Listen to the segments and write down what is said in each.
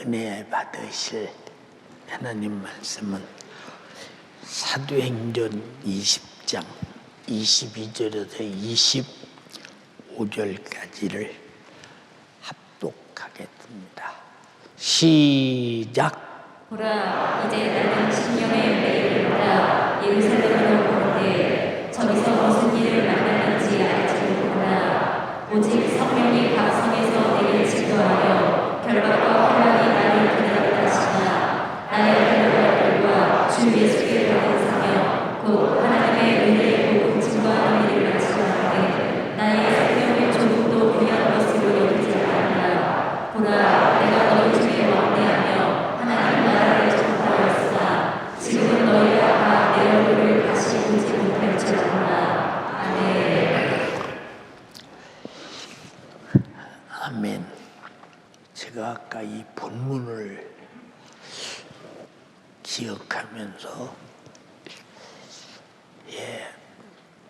은혜 받으실 하나님 말씀은 사도행전 20장 22절에서 25절까지를 합독하겠습니다. 시작. 보라, 이제 나는 신령의 은혜를 받아 예루살렘으로 오는데 저기서 무슨 일을 만났는지 알지 못하나 오직 성령이 각 성에서 내게 지도하여 결박과 환난이 나를 기다렸다 하시나 나의 결박과 주 예수께 받은 사명 곧 하나님의 은혜의 복음 증거하는 일을 마치려 하되 나의 생명을 조금도 귀한 것으로 여기지 않았나. 보라, 내가 너희 중에 왕래하며 하나님 나라를 전파하였으나 지금은 너희가 다 내 얼굴을 다시 보지 못할지어다. 아멘. 아멘. 제가 아까 이 본문을 기억하면서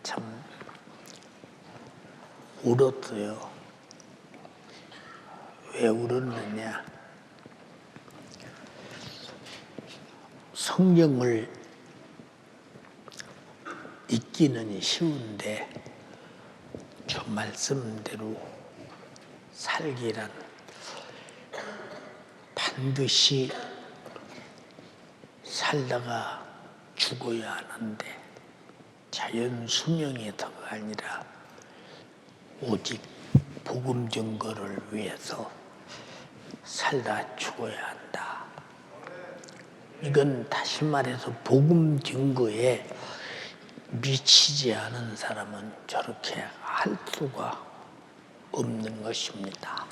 참 울었어요. 왜 울었느냐? 성경을 읽기는 쉬운데 저 말씀대로 살기란 반드시 살다가 죽어야 하는데 자연 수명에서가 아니라 오직 복음 증거를 위해서 살다 죽어야 한다. 이건 다시 말해서 복음 증거에 미치지 않은 사람은 저렇게 할 수가 없는 것입니다.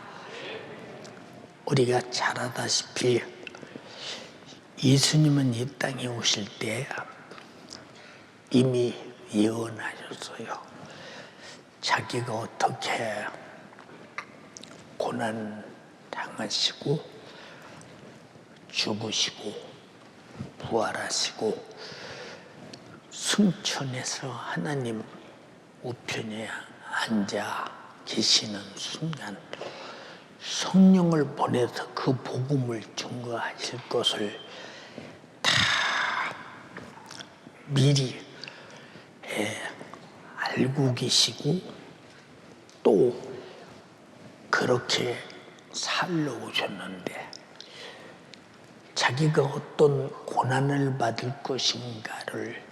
우리가 잘 알다시피 예수님은 이 땅에 오실 때 이미 예언하셨어요. 자기가 어떻게 고난 당하시고 죽으시고 부활하시고 승천해서 하나님 우편에 앉아 계시는 순간 성령을 보내서 그 복음을 증거하실 것을 다 미리 알고 계시고 또 그렇게 살러 오셨는데 자기가 어떤 고난을 받을 것인가를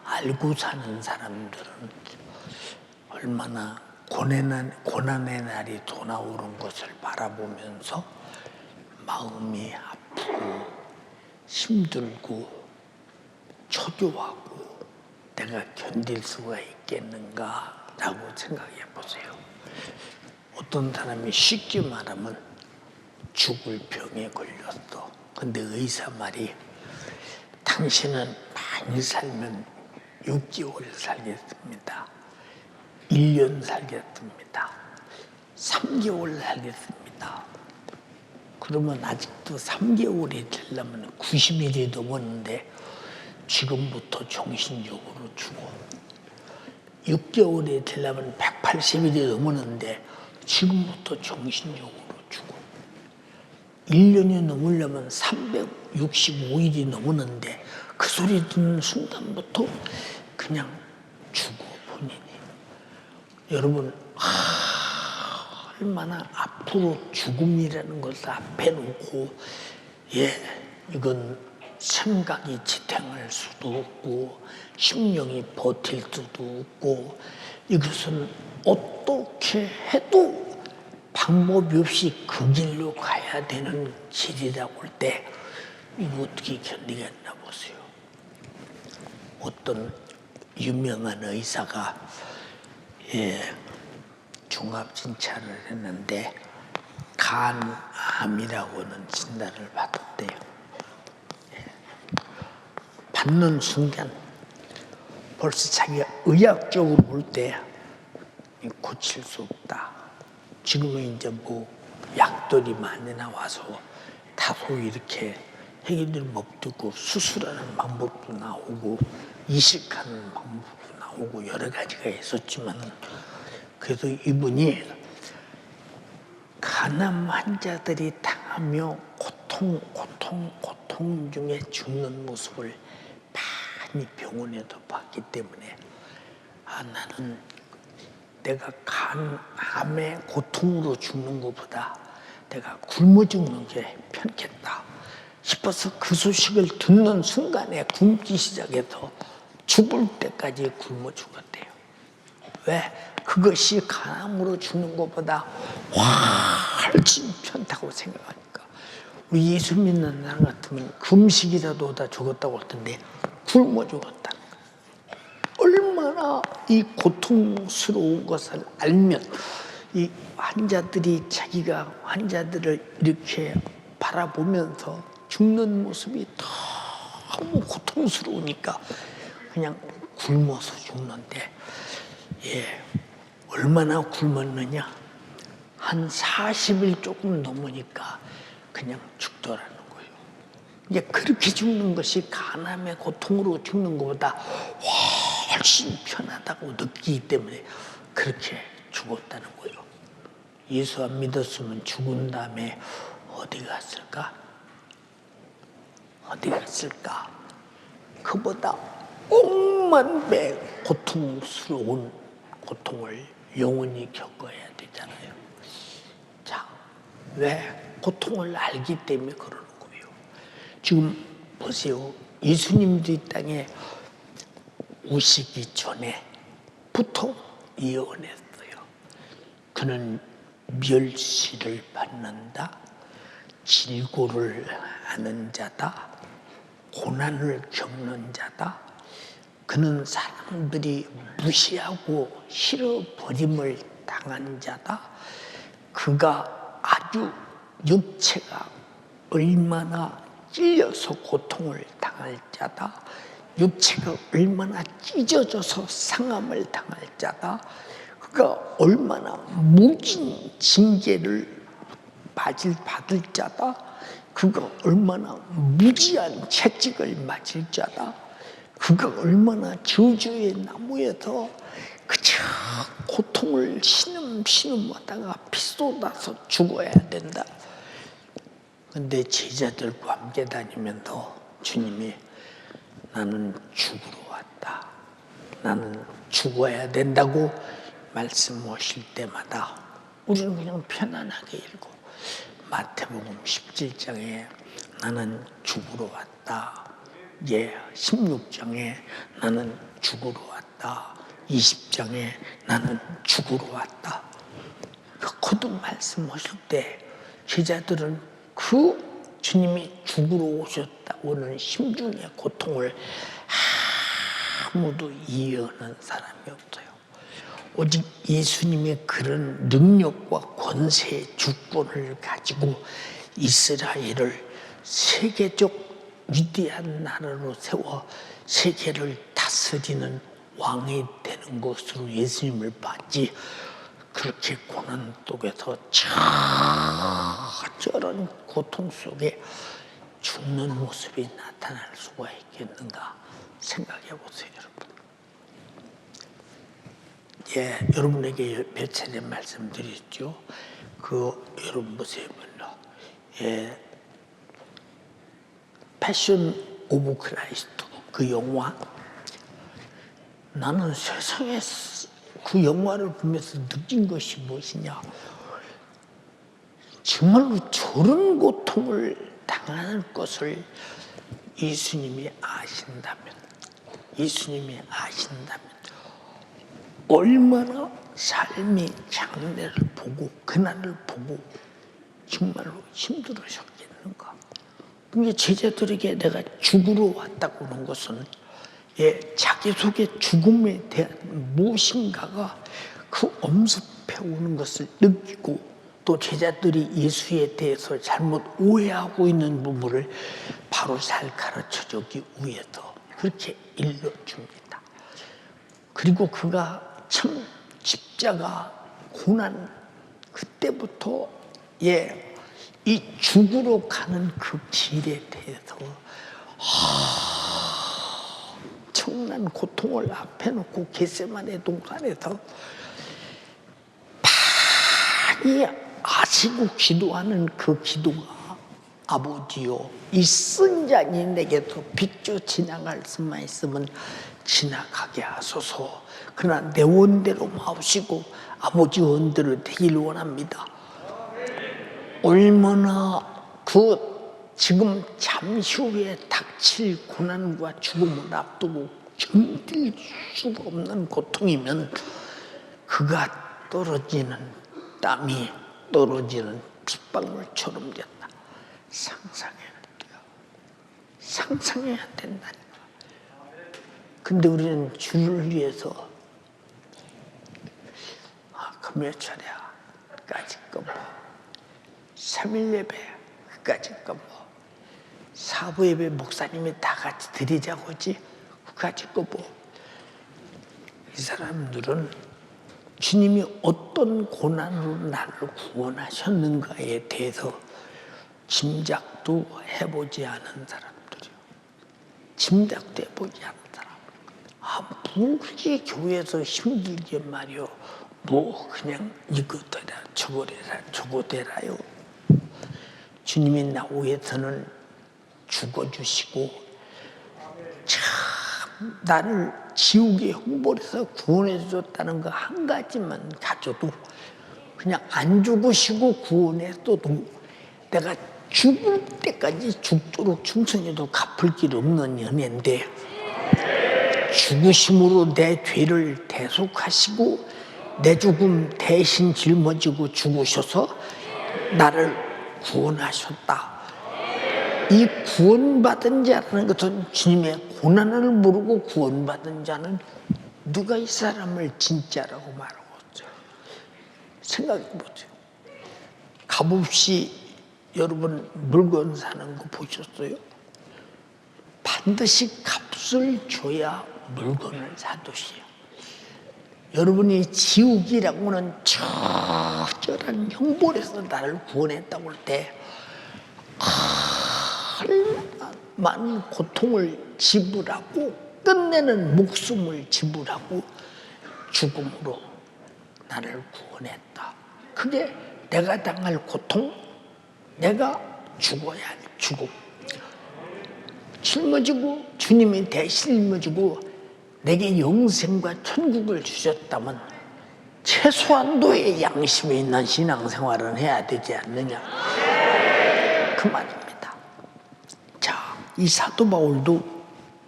알고 사는 사람들은 얼마나 고난의 날이 도나오는 것을 바라보면서 마음이 아프고 힘들고 초조하고 내가 견딜 수가 있겠는가라고 생각해 보세요. 어떤 사람이 쉽게 말하면 죽을 병에 걸렸어. 근데 의사 말이 당신은 많이 살면 6개월 살겠습니다. 1년 살겠습니다. 3개월 살겠습니다. 그러면 아직도 3개월이 되려면 90일이 넘었는데 지금부터 정신적으로 죽어. 6개월이 되려면 180일이 넘었는데 지금부터 정신적으로 죽어. 1년이 넘으려면 365일이 넘었는데 그 소리 듣는 순간부터 그냥 죽어 본인이. 여러분 얼마나 앞으로 죽음이라는 것을 앞에 놓고 이건 생각이 지탱할 수도 없고 심령이 버틸 수도 없고 이것은 어떻게 해도 방법이 없이 그 길로 가야 되는 길이라고 할 때 이거 어떻게 견디겠나 보세요. 어떤 유명한 의사가 종합진찰을 했는데 간암이라고는 진단을 받았대요. 받는 순간 벌써 자기가 의학적으로 볼 때 고칠 수 없다. 지금은 이제 뭐 약들이 많이 나와서 다소 이렇게 해결될 법도 있고 수술하는 방법도 나오고 이식하는 방법도 나오고 여러 가지가 있었지만 그래도 이분이 간암 환자들이 당하며 고통 중에 죽는 모습을 많이 병원에도 봤기 때문에 나는 내가 암의 고통으로 죽는 것보다 내가 굶어 죽는 게 편겠다 싶어서 그 소식을 듣는 순간에 굶기 시작해서 죽을 때까지 굶어 죽었대요. 왜? 그것이 간암으로 죽는 것보다 훨씬 편다고 생각하니까. 우리 예수 믿는 사람 같으면 금식이라도 하다 죽었다고 할 텐데 굶어 죽었다는 거예요. 얼마나 이 고통스러운 것을 알면 이 환자들이 자기가 환자들을 이렇게 바라보면서 죽는 모습이 너무 고통스러우니까 그냥 굶어서 죽는데, 얼마나 굶었느냐? 한 40일 조금 넘으니까 그냥 죽더라는 거예요. 이제 그렇게 죽는 것이 간암의 고통으로 죽는 것보다 훨씬 편하다고 느끼기 때문에 그렇게 죽었다는 거예요. 예수 안 믿었으면 죽은 다음에 어디 갔을까? 어디 갔을까? 그보다 억만 배 고통스러운 고통을 영원히 겪어야 되잖아요. 자, 왜? 고통을 알기 때문에 그러는 거예요. 지금 보세요. 예수님도 이 땅에 오시기 전에부터 예언했어요. 그는 멸시를 받는다, 질고를 하는 자다, 고난을 겪는 자다. 그는 사람들이 무시하고 싫어버림을 당한 자다. 그가 아주 육체가 얼마나 찔려서 고통을 당할 자다. 육체가 얼마나 찢어져서 상함을 당할 자다. 그가 얼마나 무진 징계를 받을 자다. 그가 얼마나 무지한 채찍을 맞을 자다. 그가 얼마나 저주의 나무에서 그저 고통을 신음하다가 피 쏟아서 죽어야 된다. 근데 제자들과 함께 다니면서 주님이 나는 죽으러 왔다, 나는 죽어야 된다고 말씀하실 때마다 우리는 그냥 편안하게 읽고, 마태복음 17장에 나는 죽으러 왔다, 16장에 나는 죽으러 왔다, 20장에 나는 죽으러 왔다, 거듭 말씀하실 때 제자들은 그 주님이 죽으러 오셨다고는 심중의 고통을 아무도 이해하는 사람이 없어요. 오직 예수님의 그런 능력과 권세, 주권을 가지고 이스라엘을 세계적 위대한 나라로 세워 세계를 다스리는 왕이 되는 것으로 예수님을 봤지, 그렇게 고난 속에서 저런 고통 속에 죽는 모습이 나타날 수가 있겠는가 생각해 보세요, 여러분. 여러분에게 몇 차례 말씀드렸죠. 여러분 보세요. 패션 오브 크라이스트, 그 영화. 나는 세상에 그 영화를 보면서 느낀 것이 무엇이냐. 정말로 저런 고통을 당하는 것을 예수님이 아신다면 얼마나 삶의 장래를 보고 그날을 보고 정말로 힘들으셨겠는가. 그러니까 제자들에게 내가 죽으러 왔다고 하는 것은 자기 속의 죽음에 대한 무엇인가가 그 엄습해 오는 것을 느끼고, 또 제자들이 예수에 대해서 잘못 오해하고 있는 부분을 바로 잘 가르쳐주기 위해서 그렇게 일러줍니다. 그리고 그가 참 십자가 고난 그때부터 이 죽으러 가는 그 길에 대해서 엄청난 고통을 앞에 놓고 겟세마네 동산에서 많이 아시고 기도하는 그 기도가 아버지요, 이 쓴 잔이 내게서 비껴 지나갈 수만 있으면 지나가게 하소서. 그러나 내 원대로 마옵시고 아버지 원대로 되길 원합니다. 얼마나 지금 잠시 후에 닥칠 고난과 죽음을 앞두고 견딜 수가 없는 고통이면 그가 떨어지는 땀이 떨어지는 빗방울처럼 됐다. 상상해야 된다니까. 근데 우리는 주를 위해서 금요철야 까지 거 뭐, 3일 예배 까지 거 뭐, 4부 예배 목사님이 다 같이 드리자고 하지 까지 거 뭐. 이 사람들은 주님이 어떤 고난으로 나를 구원하셨는가에 대해서 짐작도 해보지 않은 사람들이요. 짐작도 해보지 않은 사람. 무지 교회에서 힘들게 말이요. 뭐 그냥 이거 되라 저거 되라 저거 되라요. 주님이 나 위해서는 죽어주시고 참 나를 지옥에 형벌해서 구원해 줬다는 거 한 가지만 가져도 그냥 안 죽으시고 구원했어도 내가 죽을 때까지 죽도록 충성해도 갚을 길 없는 연애인데 죽으심으로 내 죄를 대속하시고 내 죽음 대신 짊어지고 죽으셔서 나를 구원하셨다. 이 구원받은 자라는 것은 주님의 고난을 모르고 구원받은 자는 누가 이 사람을 진짜라고 말하고 있죠. 생각해 보세요. 값없이 여러분 물건 사는 거 보셨어요? 반드시 값을 줘야 물건을 사듯이요. 여러분이 지옥이라고는 처절한 형벌에서 나를 구원했다고 할 때 많은 고통을 지불하고 끝내는 목숨을 지불하고 죽음으로 나를 구원했다. 그게 내가 당할 고통, 내가 죽어야 할 죽음. 짊어지고 주님이 대신 짊어지고 내게 영생과 천국을 주셨다면 최소한도의 양심이 있는 신앙생활은 해야 되지 않느냐. 그 말입니다. 자, 이 사도 바울도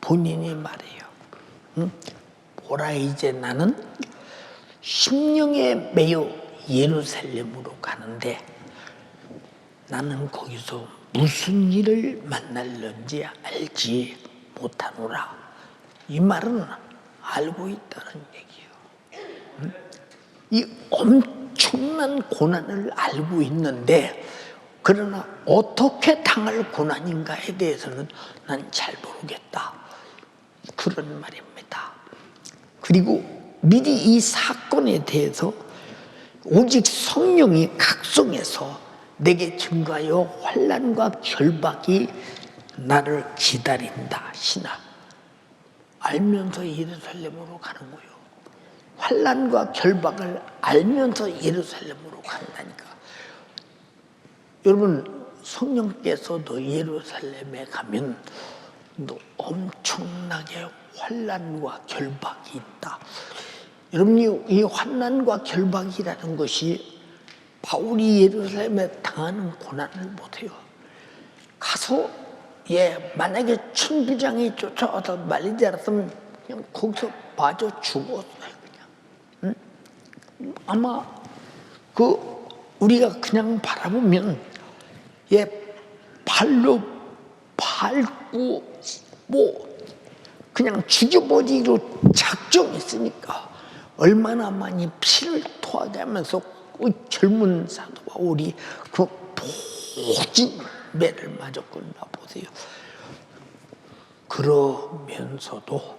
본인이 말해요. 보라 이제 나는 심령에 매여 예루살렘으로 가는데 나는 거기서 무슨 일을 만날는지 알지 못하노라. 이 말은 알고 있다는 얘기예요. 이 엄청난 고난을 알고 있는데 그러나 어떻게 당할 고난인가에 대해서는 난 잘 모르겠다. 그런 말입니다. 그리고 미리 이 사건에 대해서 오직 성령이 각성해서 내게 증거하여 환난과 결박이 나를 기다린다. 신하. 알면서 예루살렘으로 가는 거예요. 환난과 결박을 알면서 예루살렘으로 간다니까. 여러분 성령께서도 예루살렘에 가면 또 엄청나게 환난과 결박이 있다. 여러분이 이 환난과 결박이라는 것이 바울이 예루살렘에 당하는 고난을 보세요. 가서 만약에 천부장이 쫓아와서 말리지 않았으면 그냥 거기서 맞아 죽었어요. 그냥. 아마 우리가 그냥 바라보면 발로 밟고 그냥 죽여버리기로 작정했으니까 얼마나 많이 피를 토하게 하면서 젊은 사도 바울이 그 보진 매를 맞았구나 보세요. 그러면서도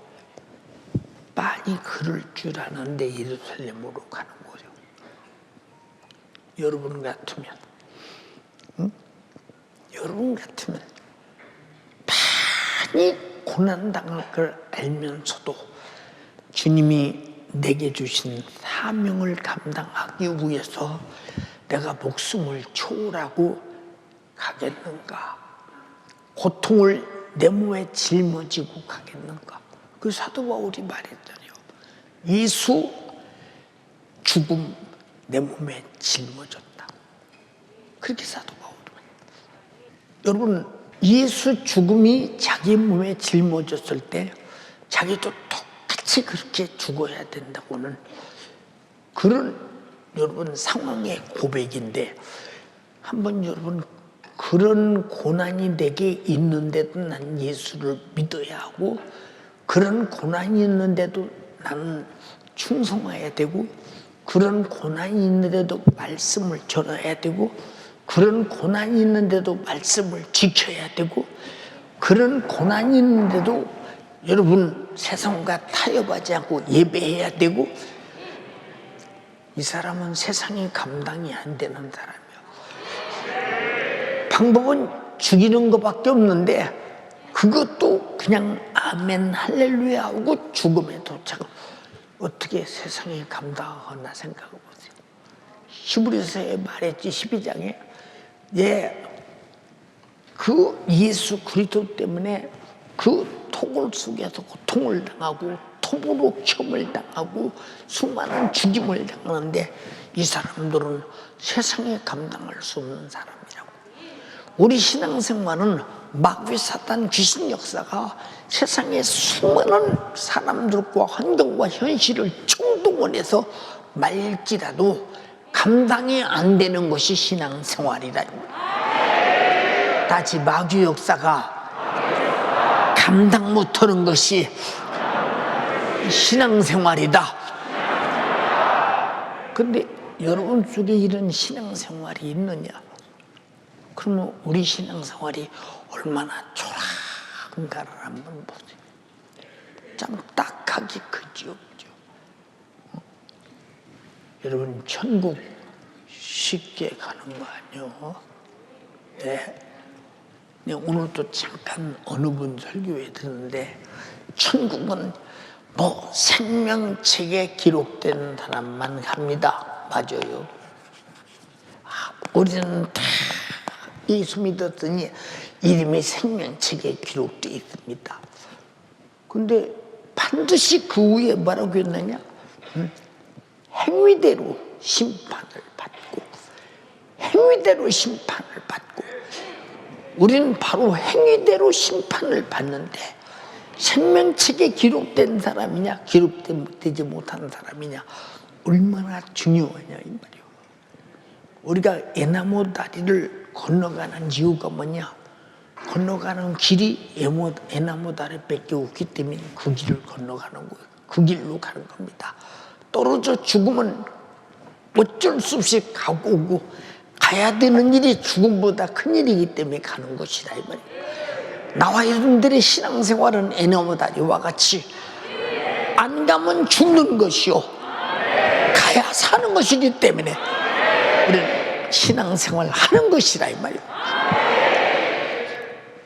많이 그럴 줄 아는데 예루살렘으로 가는 거죠. 여러분 같으면 여러분 같으면 많이 고난당할 걸 알면서도 주님이 내게 주신 사명을 감당하기 위해서 내가 목숨을 초월하고 가겠는가? 고통을 내 몸에 짊어지고 가겠는가? 그 사도 바울이 말했잖아요. 예수 죽음 내 몸에 짊어졌다. 그렇게 사도 바울이 말했어요. 여러분, 예수 죽음이 자기 몸에 짊어졌을 때 자기도 똑같이 그렇게 죽어야 된다고는 그런 여러분 상황의 고백인데, 한번 여러분 그런 고난이 내게 있는데도 난 예수를 믿어야 하고, 그런 고난이 있는데도 나는 충성해야 되고, 그런 고난이 있는데도 말씀을 전해야 되고, 그런 고난이 있는데도 말씀을 지켜야 되고, 그런 고난이 있는데도 여러분 세상과 타협하지 않고 예배해야 되고, 이 사람은 세상이 감당이 안 되는 사람이야. 방법은 죽이는 것밖에 없는데 그것도 그냥 아멘 할렐루야 하고 죽음에 도착. 어떻게 세상이 감당하나 생각해 보세요. 히브리서에 말했지, 12장에 그 예수 그리스도 때문에 그 토굴 속에서 고통을 당하고 톱으로 켬을 당하고 수많은 죽임을 당하는데, 이 사람들은 세상에 감당할 수 없는 사람이라고. 우리 신앙생활은 마귀 사탄 귀신 역사가 세상의 수많은 사람들과 환경과 현실을 총동원해서 말지라도 감당이 안 되는 것이 신앙생활이다. 다시 마귀 역사가 감당 못하는 것이 신앙생활이다. 근데 여러분 속에 이런 신앙생활이 있느냐? 그러면 우리 신앙생활이 얼마나 초라한가를 한번 보세요. 참 딱하기 그지없죠. 여러분, 천국 쉽게 가는 거 아니요? 네. 오늘도 잠깐 어느 분 설교에 듣는데, 천국은 뭐 생명책에 기록된 사람만 갑니다. 맞아요. 우리는 다 예수 믿었더니 이름이 생명책에 기록되어 있습니다. 근데 반드시 그 후에 뭐라고 했느냐? 행위대로 심판을 받고, 행위대로 심판을 받고. 우리는 바로 행위대로 심판을 받는데, 생명책에 기록된 사람이냐 기록되지 못한 사람이냐 얼마나 중요하냐 이 말이에요. 우리가 애나무 다리를 건너가는 이유가 뭐냐? 건너가는 길이 애나무 다리밖에 없기 때문에 그 길을 건너가는 거예요. 그 길로 가는 겁니다. 떨어져 죽으면 어쩔 수 없이 가고 오고, 가야 되는 일이 죽음보다 큰 일이기 때문에 가는 것이다 이 말이에요. 나와 여러분들의 신앙생활은 애나무 다리와 같이 안 가면 죽는 것이요, 가야 사는 것이기 때문에 우리는 신앙생활 하는 것이라 이 말이에요.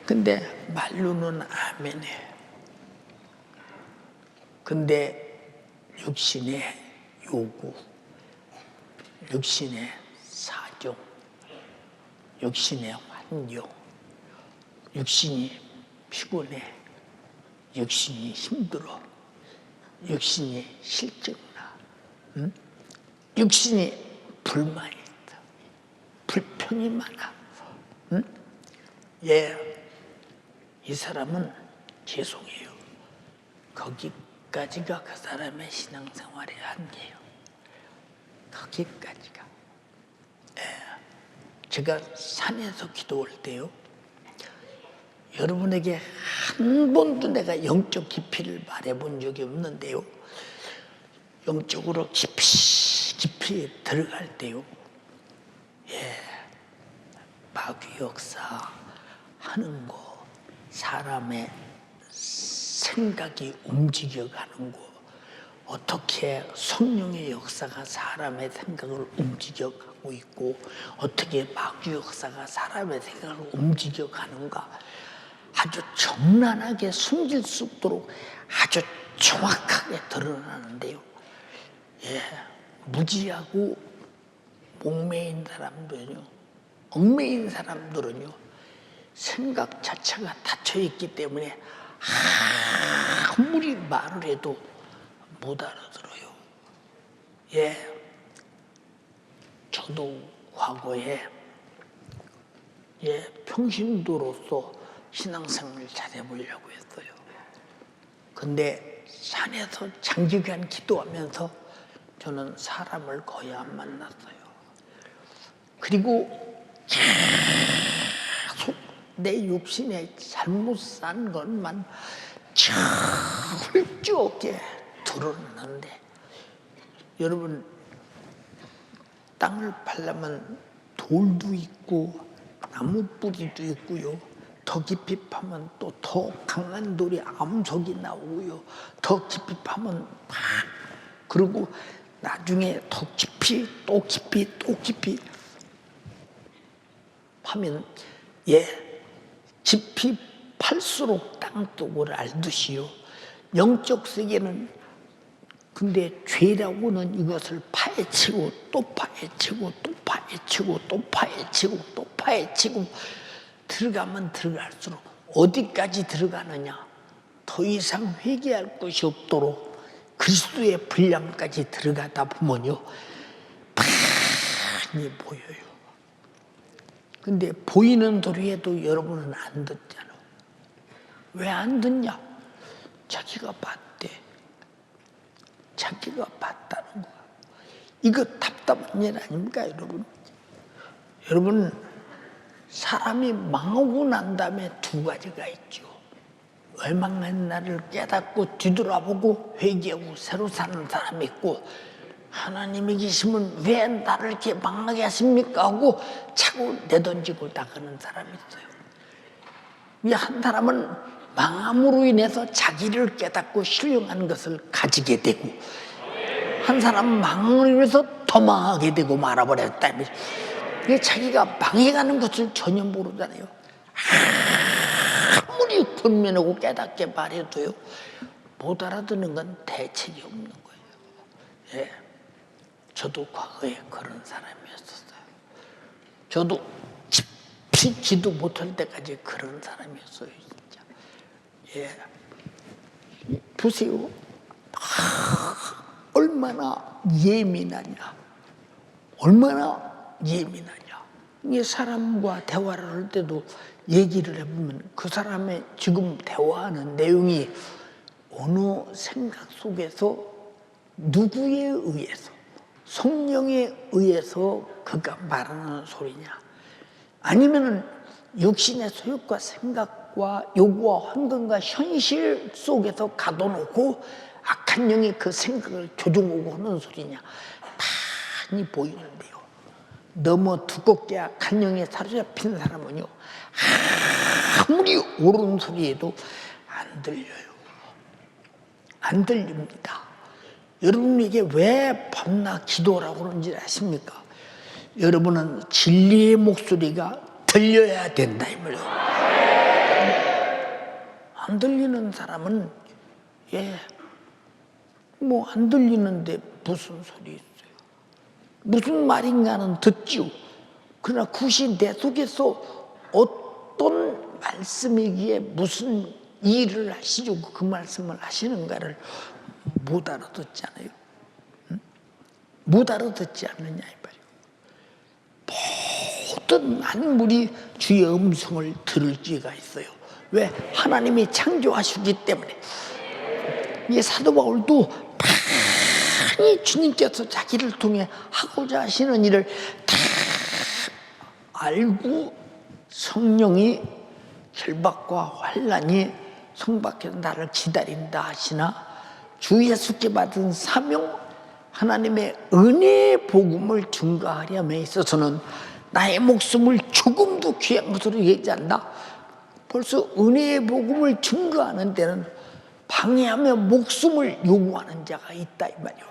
근데 말로는 아멘해. 근데 육신의 요구, 육신의 사정, 육신의 환경, 육신이 피곤해, 육신이 힘들어, 육신이 실증나, 육신이 불만이 있다, 불평이 많아. 이 사람은 죄송해요. 거기까지가 그 사람의 신앙생활의 한계예요. 거기까지가. 제가 산에서 기도할 때요, 여러분에게 한 번도 내가 영적 깊이를 말해본 적이 없는데요, 영적으로 깊이 들어갈 때요, 마귀 역사 하는 거, 사람의 생각이 움직여가는 거, 어떻게 성령의 역사가 사람의 생각을 움직여가고 있고, 어떻게 마귀 역사가 사람의 생각을 움직여가는가, 아주 정난하게 숨길 수 없도록 아주 정확하게 드러나는데요. 무지하고 목매인 사람들은요, 얽매인 사람들은요, 생각 자체가 닫혀있기 때문에 아무리 말을 해도 못 알아들어요. 예, 저도 과거에 평신도로서 신앙생활을 잘해보려고 했어요. 근데 산에서 장기간 기도하면서 저는 사람을 거의 안 만났어요. 그리고 계속 내 육신에 잘못 산 것만 철저하게 드러났는데, 여러분, 땅을 팔려면 돌도 있고 나무 뿌리도 있고요. 더 깊이 파면 또 더 강한 돌이 암석이 나오고요. 더 깊이 파면 그리고 나중에 더 깊이 또 깊이 또 깊이 파면 깊이 팔수록 땅속을 알듯이요. 영적 세계는 근데 죄라고는 이것을 파헤치고 또 파헤치고 또 파헤치고 또 파헤치고 또 파헤치고 들어가면 들어갈수록 어디까지 들어가느냐? 더 이상 회개할 것이 없도록 그리스도의 분량까지 들어가다 보면요, 많이 보여요. 근데 보이는 소리에도 여러분은 안 듣잖아. 왜 안 듣냐? 자기가 봤대. 자기가 봤다는 거야. 이거 답답한 일 아닙니까, 여러분? 여러분, 사람이 망하고 난 다음에 두 가지가 있죠. 멸망한 날을 깨닫고 뒤돌아보고 회개하고 새로 사는 사람이 있고, 하나님이 계시면 왜 나를 이렇게 망하게 하십니까? 하고 차고 내던지고 나가는 사람이 있어요. 이 한 사람은 망함으로 인해서 자기를 깨닫고 신령한 것을 가지게 되고, 한 사람은 망함을 위해서 더 망하게 되고 말아버렸다. 이게 자기가 망해가는 것을 전혀 모르잖아요. 아무리 권면하고 깨닫게 말해도요, 못 알아듣는 건 대책이 없는 거예요. 예, 저도 과거에 그런 사람이었어요. 저도 깊이 기도 못할 때까지 그런 사람이었어요, 진짜. 예, 보세요. 얼마나 예민하냐. 얼마나 예민하냐. 이게 사람과 대화를 할 때도 얘기를 해보면 그 사람의 지금 대화하는 내용이 어느 생각 속에서 누구에 의해서, 성령에 의해서 그가 말하는 소리냐, 아니면은 육신의 소욕과 생각과 요구와 환경과 현실 속에서 가둬놓고 악한 영이 그 생각을 조종하고 하는 소리냐, 많이 보이는데요. 너무 두껍게 악한 영에 사로잡힌 사람은요, 아무리 옳은 소리에도 안 들려요. 안 들립니다. 여러분에게 왜 밤낮 기도라고 그러는지 아십니까? 여러분은 진리의 목소리가 들려야 된다 이 말이에요. 안 들리는 사람은 뭐 안 들리는데 무슨 소리 있어요? 무슨 말인가는 듣지요. 그러나 그것이 내 속에서 어떤 말씀이기에 무슨 일을 하시려고 그 말씀을 하시는가를 못 알아듣잖아요. 응? 못 알아듣지 않느냐 이 말이에요. 모든 만물이 주의 음성을 들을 기회가 있어요. 왜? 하나님이 창조하시기 때문에. 이 사도 바울도 많이 주님께서 자기를 통해 하고자 하시는 일을 다 알고 성령이 결박과 환난이 성 밖에서 나를 기다린다 하시나, 주 예수께 받은 사명, 하나님의 은혜의 복음을 증거하려면 있어서는 나의 목숨을 조금도 귀한 것으로 여기지 않나. 벌써 은혜의 복음을 증거하는 데는 방해하며 목숨을 요구하는 자가 있다 이 말이요.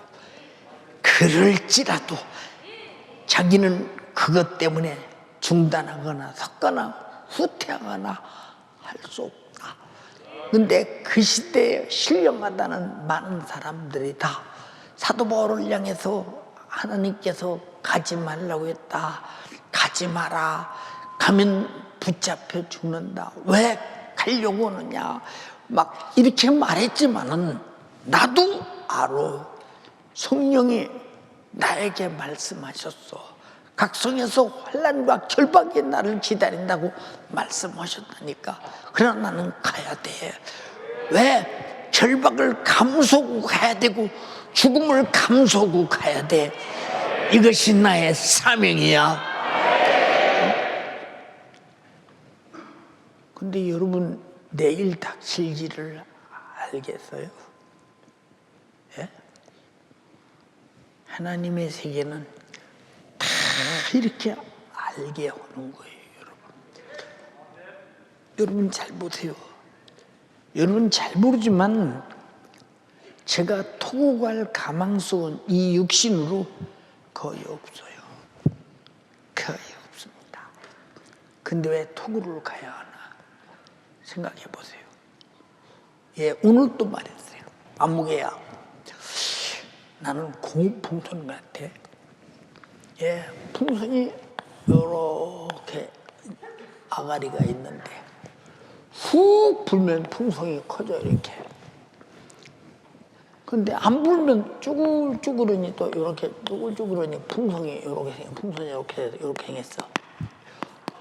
그럴지라도 자기는 그것 때문에 중단하거나 섰거나 후퇴하거나 할 수 없다. 근데 그 시대에 신령하다는 많은 사람들이 다 사도 바울을 향해서 하나님께서 가지 말라고 했다. 가지 마라. 가면 붙잡혀 죽는다. 왜 가려고 하느냐. 막 이렇게 말했지만은 나도 알아. 성령이 나에게 말씀하셨어. 각성에서 환난과 결박의 날을 기다린다고 말씀하셨다니까. 그러나 나는 가야 돼. 왜? 결박을 감수하고 가야 되고 죽음을 감수하고 가야 돼. 이것이 나의 사명이야. 근데 여러분 내일 닥칠 일을 알겠어요? 예? 하나님의 세계는 다 이렇게 알게 하는 거예요, 여러분. 여러분 잘 보세요. 여러분 잘 모르지만 제가 토고 갈 가망성은 이 육신으로 거의 없어요. 거의 없습니다. 근데 왜 토구를 가야 하나? 생각해 보세요. 예, 오늘 또 말했어요. 안무개야, 나는 고풍선 같아. 예, 풍선이 이렇게 아가리가 있는데 훅 불면 풍선이 커져 이렇게. 근데 안 불면 쭈글쭈글하니 또 이렇게 쭈글쭈글하니 풍선이 이렇게 생겨. 풍선이 이렇게 생겼어.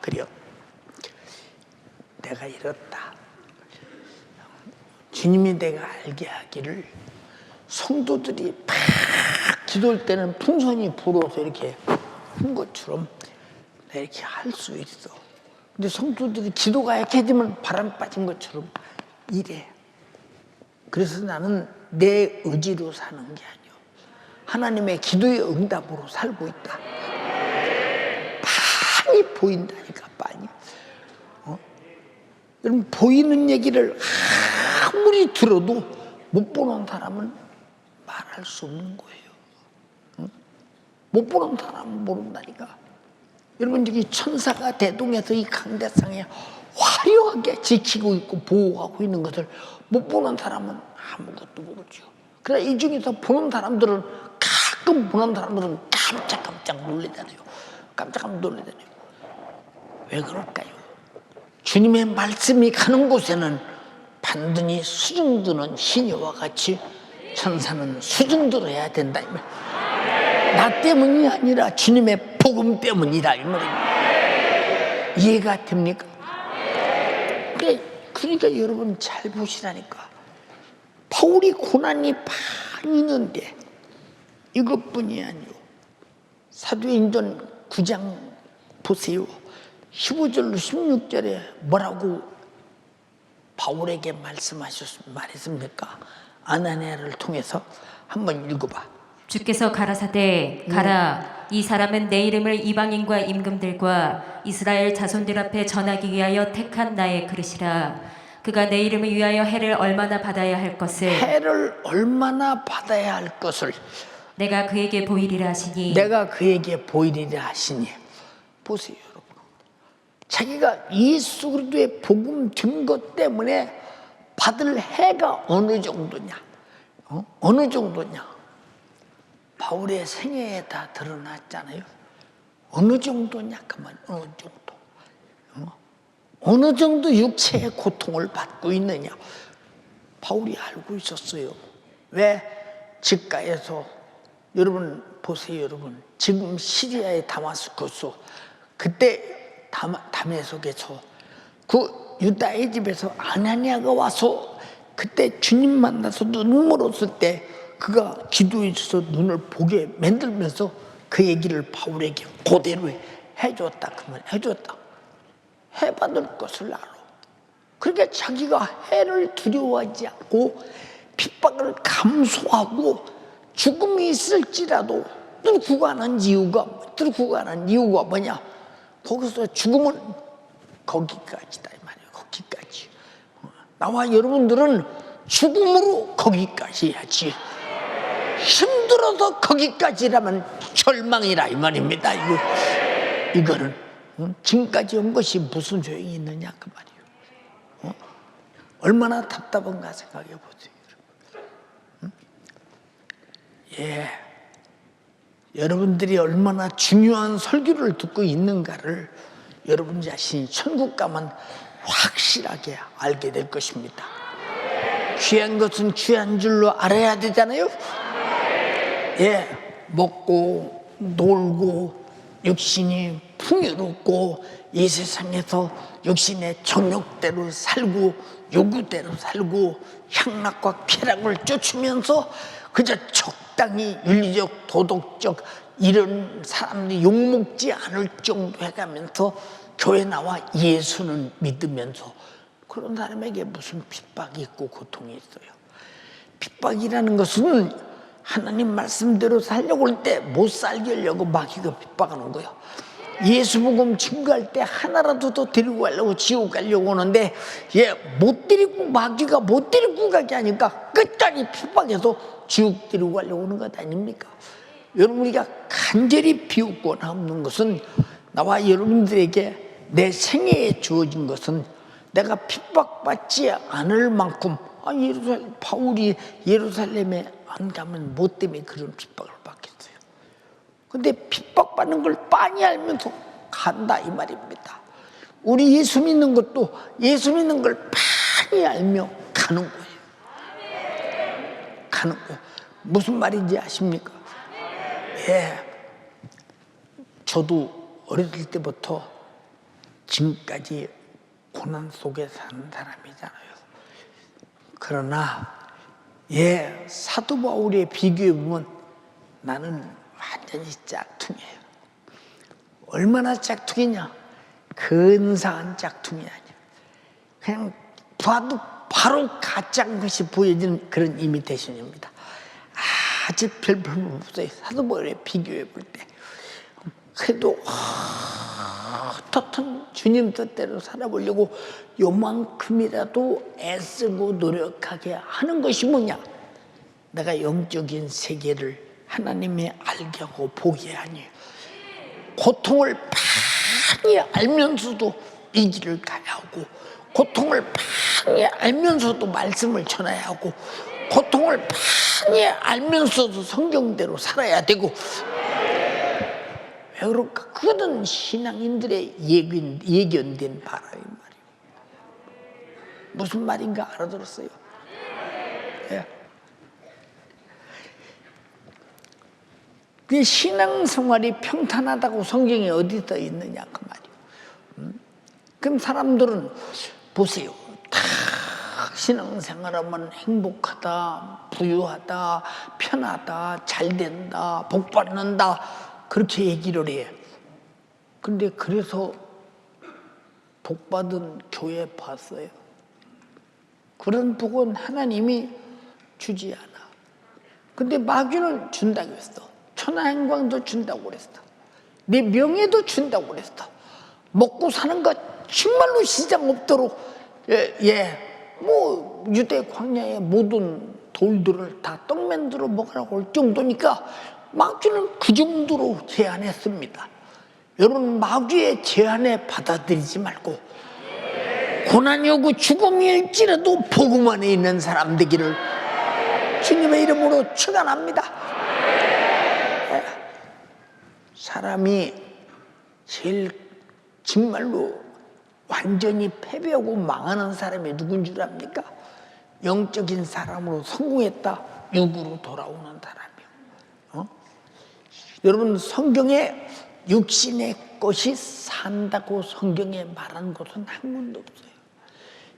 그래요. 내가 이렇다. 주님이 내가 알게 하기를 성도들이 팍 기도할 때는 풍선이 불어서 이렇게 한 것처럼 내가 이렇게 할 수 있어. 근데 성도들이 기도가 약해지면 바람 빠진 것처럼 이래. 그래서 나는 내 의지로 사는 게 아니오. 하나님의 기도의 응답으로 살고 있다. 많이 보인다니까, 많이. 여러분, 보이는 얘기를 아무리 들어도 못 보는 사람은 말할 수 없는 거예요. 못 보는 사람은 모른다니까. 여러분, 여기 천사가 대동에서 이 강대상에 화려하게 지키고 있고 보호하고 있는 것을 못 보는 사람은 아무것도 모르죠. 그러나 이 중에서 보는 사람들은, 가끔 보는 사람들은 깜짝 놀래잖아요. 깜짝 놀래잖아요. 왜 그럴까요? 주님의 말씀이 가는 곳에는 반드시 수중드는 시녀와 같이 천사는 수중들어야 된다. 나 때문이 아니라 주님의 복음 때문이다. 이 말입니다. 이해가 됩니까? 그러니까 여러분 잘 보시라니까. 바울이 고난이 많이 있는데 이것뿐이 아니요. 사도행전 9장 보세요. 15절로 16절에 뭐라고 바울에게 말했습니까? 아나니아를 통해서 한번 읽어봐. 주께서 가라사대 가라, 이 사람은 내 이름을 이방인과 임금들과 이스라엘 자손들 앞에 전하기 위하여 택한 나의 그릇이라. 그가 내 이름을 위하여 해를 얼마나 받아야 할 것을 내가 그에게 보이리라 하시니. 보세요, 여러분. 자기가 예수 그리스도의 복음 든 것 때문에 받을 해가 어느 정도냐? 어느 정도냐? 바울의 생애에 다 드러났잖아요. 어느 정도냐? 그만 어느 정도. 어느 정도 육체의 고통을 받고 있느냐? 바울이 알고 있었어요. 왜? 직가에서 여러분 보세요, 여러분. 지금 시리아의 다마스커스, 그때 다메섹에서 그 유다의 집에서 아나니아가 와서 그때 주님 만나서 눈물 흘렸을 때 그가 기도해 줘서 눈을 보게 만들면서 그 얘기를 바울에게 그대로 해줬다. 그러면 해줬다. 해받을 것을 알아. 그러니까 자기가 해를 두려워하지 않고 핍박을 감수하고 죽음이 있을지라도 뚫고 가는 이유가 뭐냐? 거기서 죽음은 거기까지다 이 말이에요. 거기까지. 나와 여러분들은 죽음으로 거기까지 해야지. 힘들어서 거기까지라면 절망이라 이 말입니다. 이거는 지금까지 온 것이 무슨 소용이 있느냐 그 말이에요. 얼마나 답답한가 생각해 보세요. 예, 여러분들이 얼마나 중요한 설교를 듣고 있는가를 여러분 자신이 천국 가면 확실하게 알게 될 것입니다. 귀한 것은 귀한 줄로 알아야 되잖아요. 예, 먹고 놀고 육신이 풍요롭고 이 세상에서 육신의 정욕대로 살고 요구대로 살고 향락과 쾌락을 쫓으면서 그저 적당히 윤리적 도덕적 이런 사람들이 욕먹지 않을 정도 해가면서 교회 나와 예수는 믿으면서 그런 사람에게 무슨 핍박이 있고 고통이 있어요. 핍박이라는 것은 하나님 말씀대로 살려고 할 때 못 살게 하려고 마귀가 핍박하는 거예요. 예수 복음 증거할 때 하나라도 더 데리고 가려고 지옥 가려고 하는데 못 데리고 마귀가 못 데리고 가게 하니까 끝까지 핍박해서 지옥 데리고 가려고 하는 것 아닙니까? 여러분 우리가 간절히 비웃고 남는 것은 나와 여러분들에게 내 생애에 주어진 것은 내가 핍박받지 않을 만큼 바울이 예루살렘에 안 가면 뭐 때문에 그런 핍박을 받겠어요. 근데 핍박받는 걸 빤히 알면서 간다 이 말입니다. 우리 예수 믿는 것도 예수 믿는 걸 빤히 알며 가는 거예요. 가는 거. 무슨 말인지 아십니까? 예. 저도 어렸을 때부터 지금까지 고난 속에 사는 사람이잖아요. 그러나 사도 바울에 비교해 보면 나는 완전히 짝퉁이에요. 얼마나 짝퉁이냐? 근사한 짝퉁이 아니야. 그냥 봐도 바로 가짜인 것이 보여지는 그런 이미테이션입니다. 아주 별 볼품 없어요. 사도 바울에 비교해 볼 때. 그래도 어떻든 주님 뜻대로 살아보려고 요만큼이라도 애쓰고 노력하게 하는 것이 뭐냐? 내가 영적인 세계를 하나님이 알게 하고 보게 하니 고통을 많이 알면서도 이 길을 가야 하고 고통을 많이 알면서도 말씀을 전해야 하고 고통을 많이 알면서도 성경대로 살아야 되고 왜 그럴까? 그거는 신앙인들의 예견된 바람이 말이에요. 무슨 말인가 알아들었어요? 그 신앙생활이 평탄하다고 성경에 어디 써 있느냐 그 말이에요. 그럼 사람들은 보세요. 다 신앙생활하면 행복하다, 부유하다, 편하다, 잘된다, 복받는다 그렇게 얘기를 해요. 근데 그래서 복받은 교회 봤어요? 그런 복은 하나님이 주지 않아. 근데 마귀는 준다고 했어. 천하행광도 준다고 그랬어. 내 명예도 준다고 그랬어. 먹고 사는 것 정말로 시장 없도록 뭐 유대 광야의 모든 돌들을 다 떡만들어 먹으라고 할 정도니까 마귀는 그 정도로 제한했습니다. 여러분 마귀의 제한에 받아들이지 말고 고난이 오고 죽음일지라도 복음 안에 있는 사람 되기를 주님의 이름으로 축원합니다. 사람이 제일 정말로 완전히 패배하고 망하는 사람이 누군 줄 압니까? 영적인 사람으로 성공했다 육으로 돌아오는 사람이요. 여러분 성경에 육신의 것이 산다고 성경에 말한 것은 한 군도 없어요.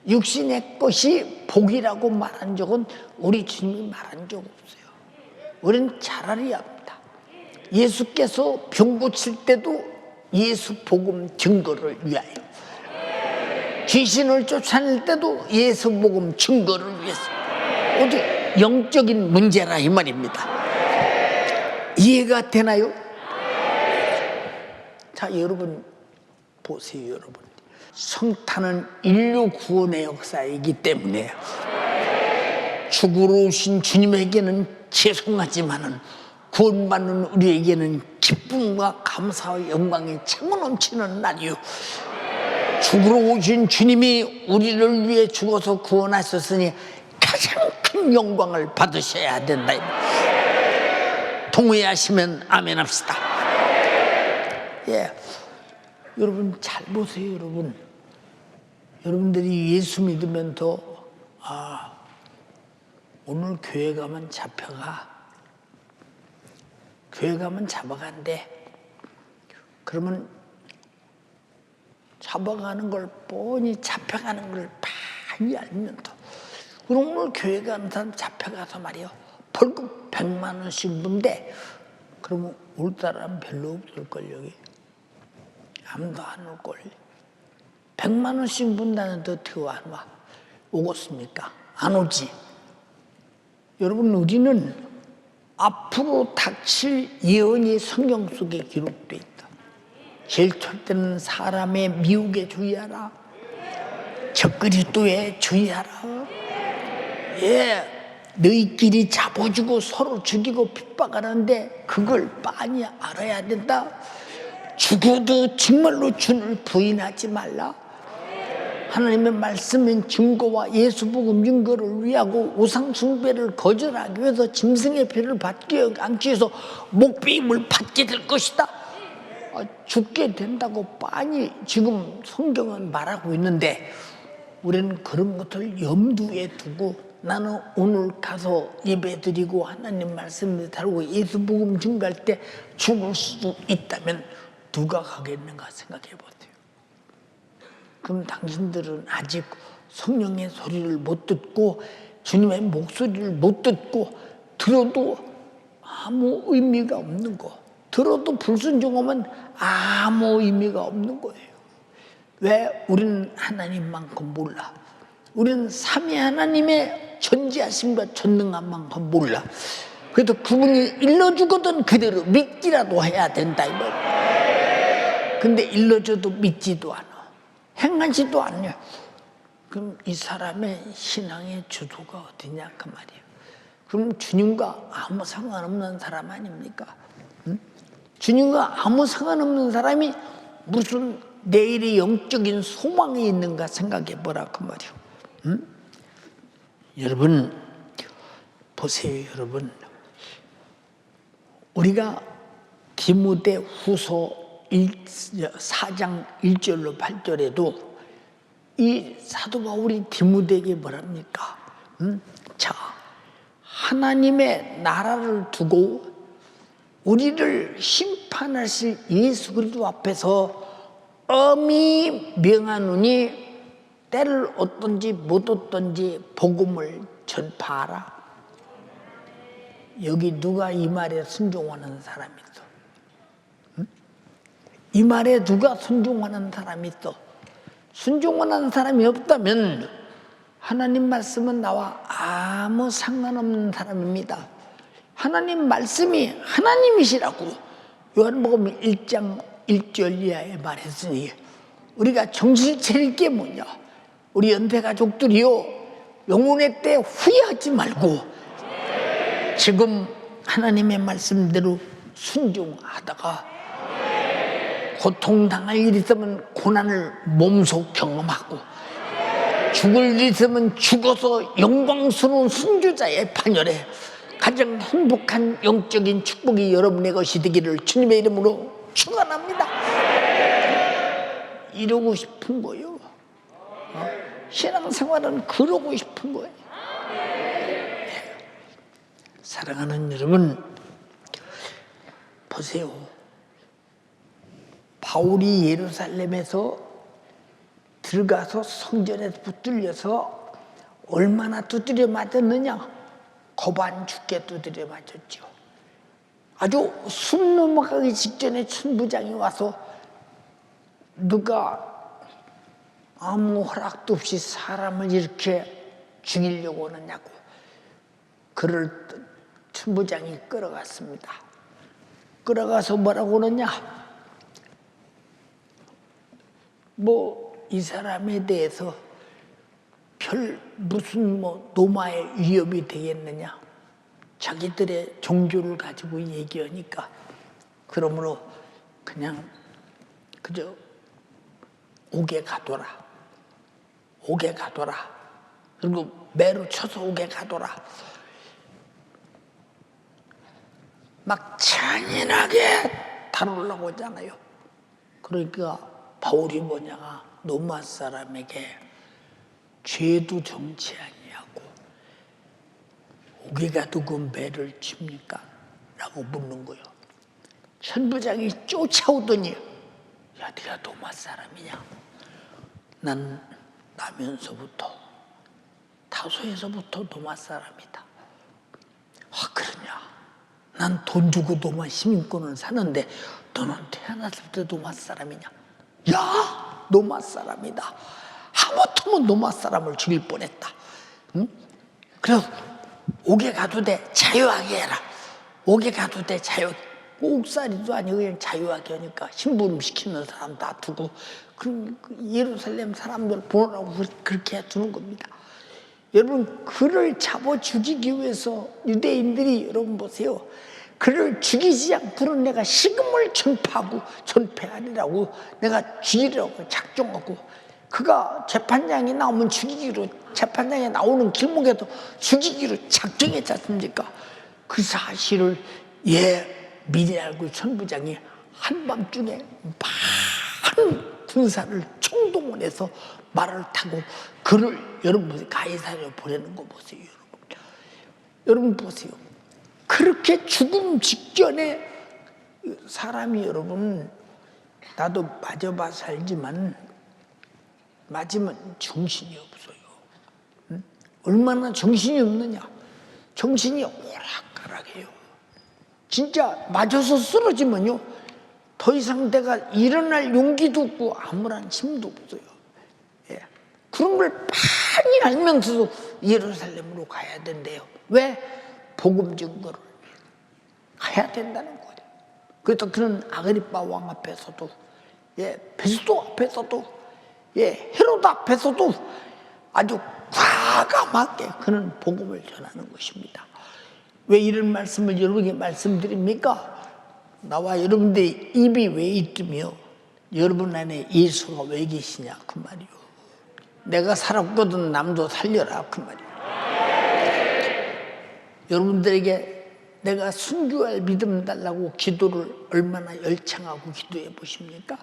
육신의 것이 복이라고 말한 적은 우리 주님이 말한 적 없어요. 우리는 잘 알아야 합니다. 예수께서 병 고칠 때도 예수 복음 증거를 위하여, 귀신을 쫓아낼 때도 예수 복음 증거를 위해서, 어디 영적인 문제라 이 말입니다. 이해가 되나요? 자, 여러분 보세요. 여러분 성탄은 인류 구원의 역사이기 때문에 죽으러 오신 주님에게는 죄송하지만은 구원받는 우리에게는 기쁨과 감사와 영광이 차고 넘치는 날이요. 죽으러 오신 주님이 우리를 위해 죽어서 구원하셨으니 가장 큰 영광을 받으셔야 된다. 동의하시면 아멘 합시다. 예, 여러분 잘 보세요. 여러분들이 예수 믿으면 오늘 교회 가면 잡아간대. 그러면 잡아가는 걸 뻔히 잡혀가는 걸 많이 알면 그럼 오늘 교회 가는 사람 잡혀가서 말이요, 벌금 100만 원씩 분대. 그러면 올 사람 별로 없을걸. 여기 아무도 안 올걸. 100만 원씩 분다는데 어떻게 안 와? 오겠습니까? 안 오지. 여러분, 우리는 앞으로 닥칠 예언이 성경 속에 기록돼 있다. 제일 첫째는 사람의 미혹에 주의하라. 적그리스도에 주의하라. 예, 너희끼리 잡아주고 서로 죽이고 핍박하는데 그걸 빤히 알아야 된다. 죽어도 정말로 주를 부인하지 말라. 하나님의 말씀은 증거와 예수 복음 증거를 위하고 우상 숭배를 거절하기 위해서 짐승의 피를 받기 않기 위해서 목배임을 받게 될 것이다. 죽게 된다고 빤히 지금 성경은 말하고 있는데 우리는 그런 것을 염두에 두고 나는 오늘 가서 예배드리고 하나님 말씀을 다루고 예수 복음 증거할 때 죽을 수 있다면 누가 가겠는가 생각해 보세요. 그럼 당신들은 아직 성령의 소리를 못 듣고 주님의 목소리를 못 듣고 들어도 아무 의미가 없는 거, 들어도 불순종하면 아무 의미가 없는 거예요. 왜? 우리는 하나님만큼 몰라. 우리는 삼위 하나님의 전지하심과 전능함만큼 몰라. 그래도 그분이 일러주거든 그대로 믿기라도 해야 된다 이 말. 근데 일러줘도 믿지도 않아. 행하지도 않냐. 그럼 이 사람의 신앙의 주도가 어디냐 그 말이에요. 그럼 주님과 아무 상관없는 사람 아닙니까? 응? 주님과 아무 상관없는 사람이 무슨 내일의 영적인 소망이 있는가 생각해 보라 그 말이에요. 응? 여러분 보세요. 여러분, 우리가 디모데 후서 4장 1절로 8절에도 이 사도 바울이 디모데에게 뭐랍니까? 자, 하나님의 나라를 두고 우리를 심판하실 예수 그리스도 앞에서 엄히 명하노니 때를 얻든지 못 얻든지 복음을 전파하라. 여기 누가 이 말에 순종하는 사람이 있어? 이 말에 누가 순종하는 사람이 있어? 순종하는 사람이 없다면 하나님 말씀은 나와 아무 상관없는 사람입니다. 하나님 말씀이 하나님이시라고 요한복음 1장 1절 이하에 말했으니 우리가 정신 차릴 게 뭐냐? 우리 연대 가족들이요, 영혼의 때 후회하지 말고 지금 하나님의 말씀대로 순종하다가 고통당할 일이 있으면 고난을 몸소 경험하고 죽을 일이 있으면 죽어서 영광스러운 순교자의 판결에 가장 행복한 영적인 축복이 여러분의 것이 되기를 주님의 이름으로 축원합니다. 이러고 싶은 거예요. 신앙생활은 그러고 싶은 거예요. 사랑하는 여러분, 보세요. 바울이 예루살렘에서 들어가서 성전에 붙들려서 얼마나 두드려 맞았느냐? 거반 죽게 두드려 맞았죠. 아주 숨 넘어가기 직전에 천부장이 와서 누가 아무 허락도 없이 사람을 이렇게 죽이려고 하느냐고 그를 천부장이 끌어갔습니다. 끌어가서 뭐라고 하느냐? 이 사람에 대해서 별 무슨 노마의 위협이 되겠느냐? 자기들의 종교를 가지고 얘기하니까 그러므로 그냥 그저 옥에 가둬라. 옥에 가둬라. 그리고 매로 쳐서 옥에 가둬라. 막 잔인하게 다루려고 하잖아요. 그러니까 바울이 뭐냐, 로마 사람에게 죄도 정치 아니하고 오게가 누구 매를 칩니까? 라고 묻는 거예요. 천부장이 쫓아오더니 야, 네가 로마 사람이냐? 난 나면서부터 타소에서부터 로마 사람이다. 아, 그러냐? 난 돈 주고 로마 시민권을 사는데 너는 태어났을 때 로마 사람이냐? 야, 로마 사람이다. 하마터면 로마 사람을 죽일 뻔했다. 응? 그래서 옥에 가도 돼, 자유하게 해라. 옥에 가도 돼, 자유. 옥살이도 아니고 그냥 자유하게 하니까 심부름 시키는 사람 다 두고 그 예루살렘 사람들 보라고 그렇게 해두는 겁니다. 여러분, 그를 잡아 죽이기 위해서 유대인들이, 여러분 보세요, 그를 죽이지 않고는 내가 식음을 전파하고 전폐하리라고, 내가 죽이려고 작정하고, 그가 재판장이 나오면 죽이기로, 재판장에 나오는 길목에도 죽이기로 작정했지 않습니까? 그 사실을 미리 알고 천부장이 한밤중에 많은 군사를 총동원해서 말을 타고 그를, 여러분 보세요, 가이사랴로 보내는 거 보세요. 여러분 보세요. 그렇게 죽음 직전에 사람이, 여러분, 나도 맞아봐 살지만 맞으면 정신이 없어요. 응? 얼마나 정신이 없느냐? 정신이 오락가락해요. 진짜 맞아서 쓰러지면요, 더 이상 내가 일어날 용기도 없고 아무런 힘도 없어요. 예. 그런 걸 많이 알면서도 예루살렘으로 가야 된대요. 왜? 복음 증거를 가야 된다는 거예요. 그래서 그는 아그리빠 왕 앞에서도, 베스도 앞에서도, 헤로드 앞에서도 아주 과감하게 그는 복음을 전하는 것입니다. 왜 이런 말씀을 여러분에게 말씀드립니까? 나와 여러분들의 입이 왜 있으며 여러분 안에 예수가 왜 계시냐 그 말이요. 내가 살았거든 남도 살려라 그 말이요. 여러분들에게 내가 순교할 믿음 달라고 기도를 얼마나 열창하고 기도해 보십니까?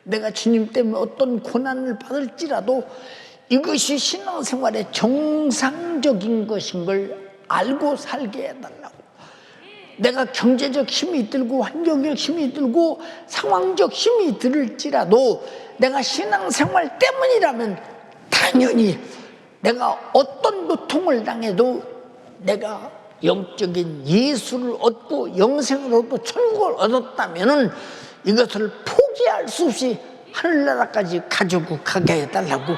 내가 주님 때문에 어떤 고난을 받을지라도 이것이 신앙생활의 정상적인 것인 걸 알고 살게 해달라고. 내가 경제적 힘이 들고 환경적 힘이 들고 상황적 힘이 들을지라도 내가 신앙생활 때문이라면 당연히 내가 어떤 고통을 당해도 내가 영적인 예수를 얻고 영생을 얻고 천국을 얻었다면 이것을 포기할 수 없이 하늘나라까지 가지고 가게 해달라고.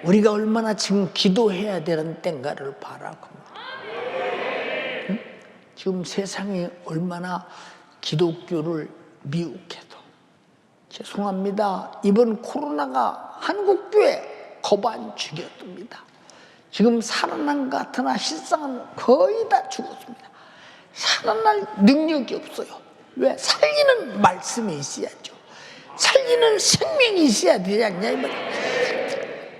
우리가 얼마나 지금 기도해야 되는 때인가를 봐라고. 응? 지금 세상이 얼마나 기독교를 미혹해도. 죄송합니다. 이번 코로나가 한국교회 거반 죽였습니다. 지금 살아난 것 같으나 실상은 거의 다 죽었습니다. 살아날 능력이 없어요. 왜? 살리는 말씀이 있어야죠. 살리는 생명이 있어야 되지 않냐 이 말이에요.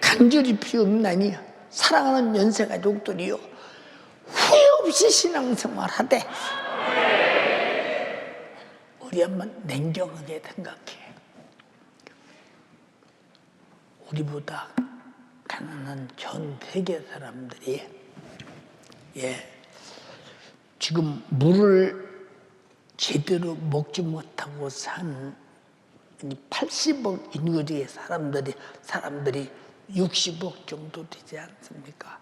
간절히 비옵나니 사랑하는 연세가족들이요, 후회 없이 신앙생활 하되 우리 한번 냉정하게 생각해. 우리보다 가난한 전 세계 사람들이 지금 물을 제대로 먹지 못하고 산 80억 인구의 사람들이 60억 정도 되지 않습니까?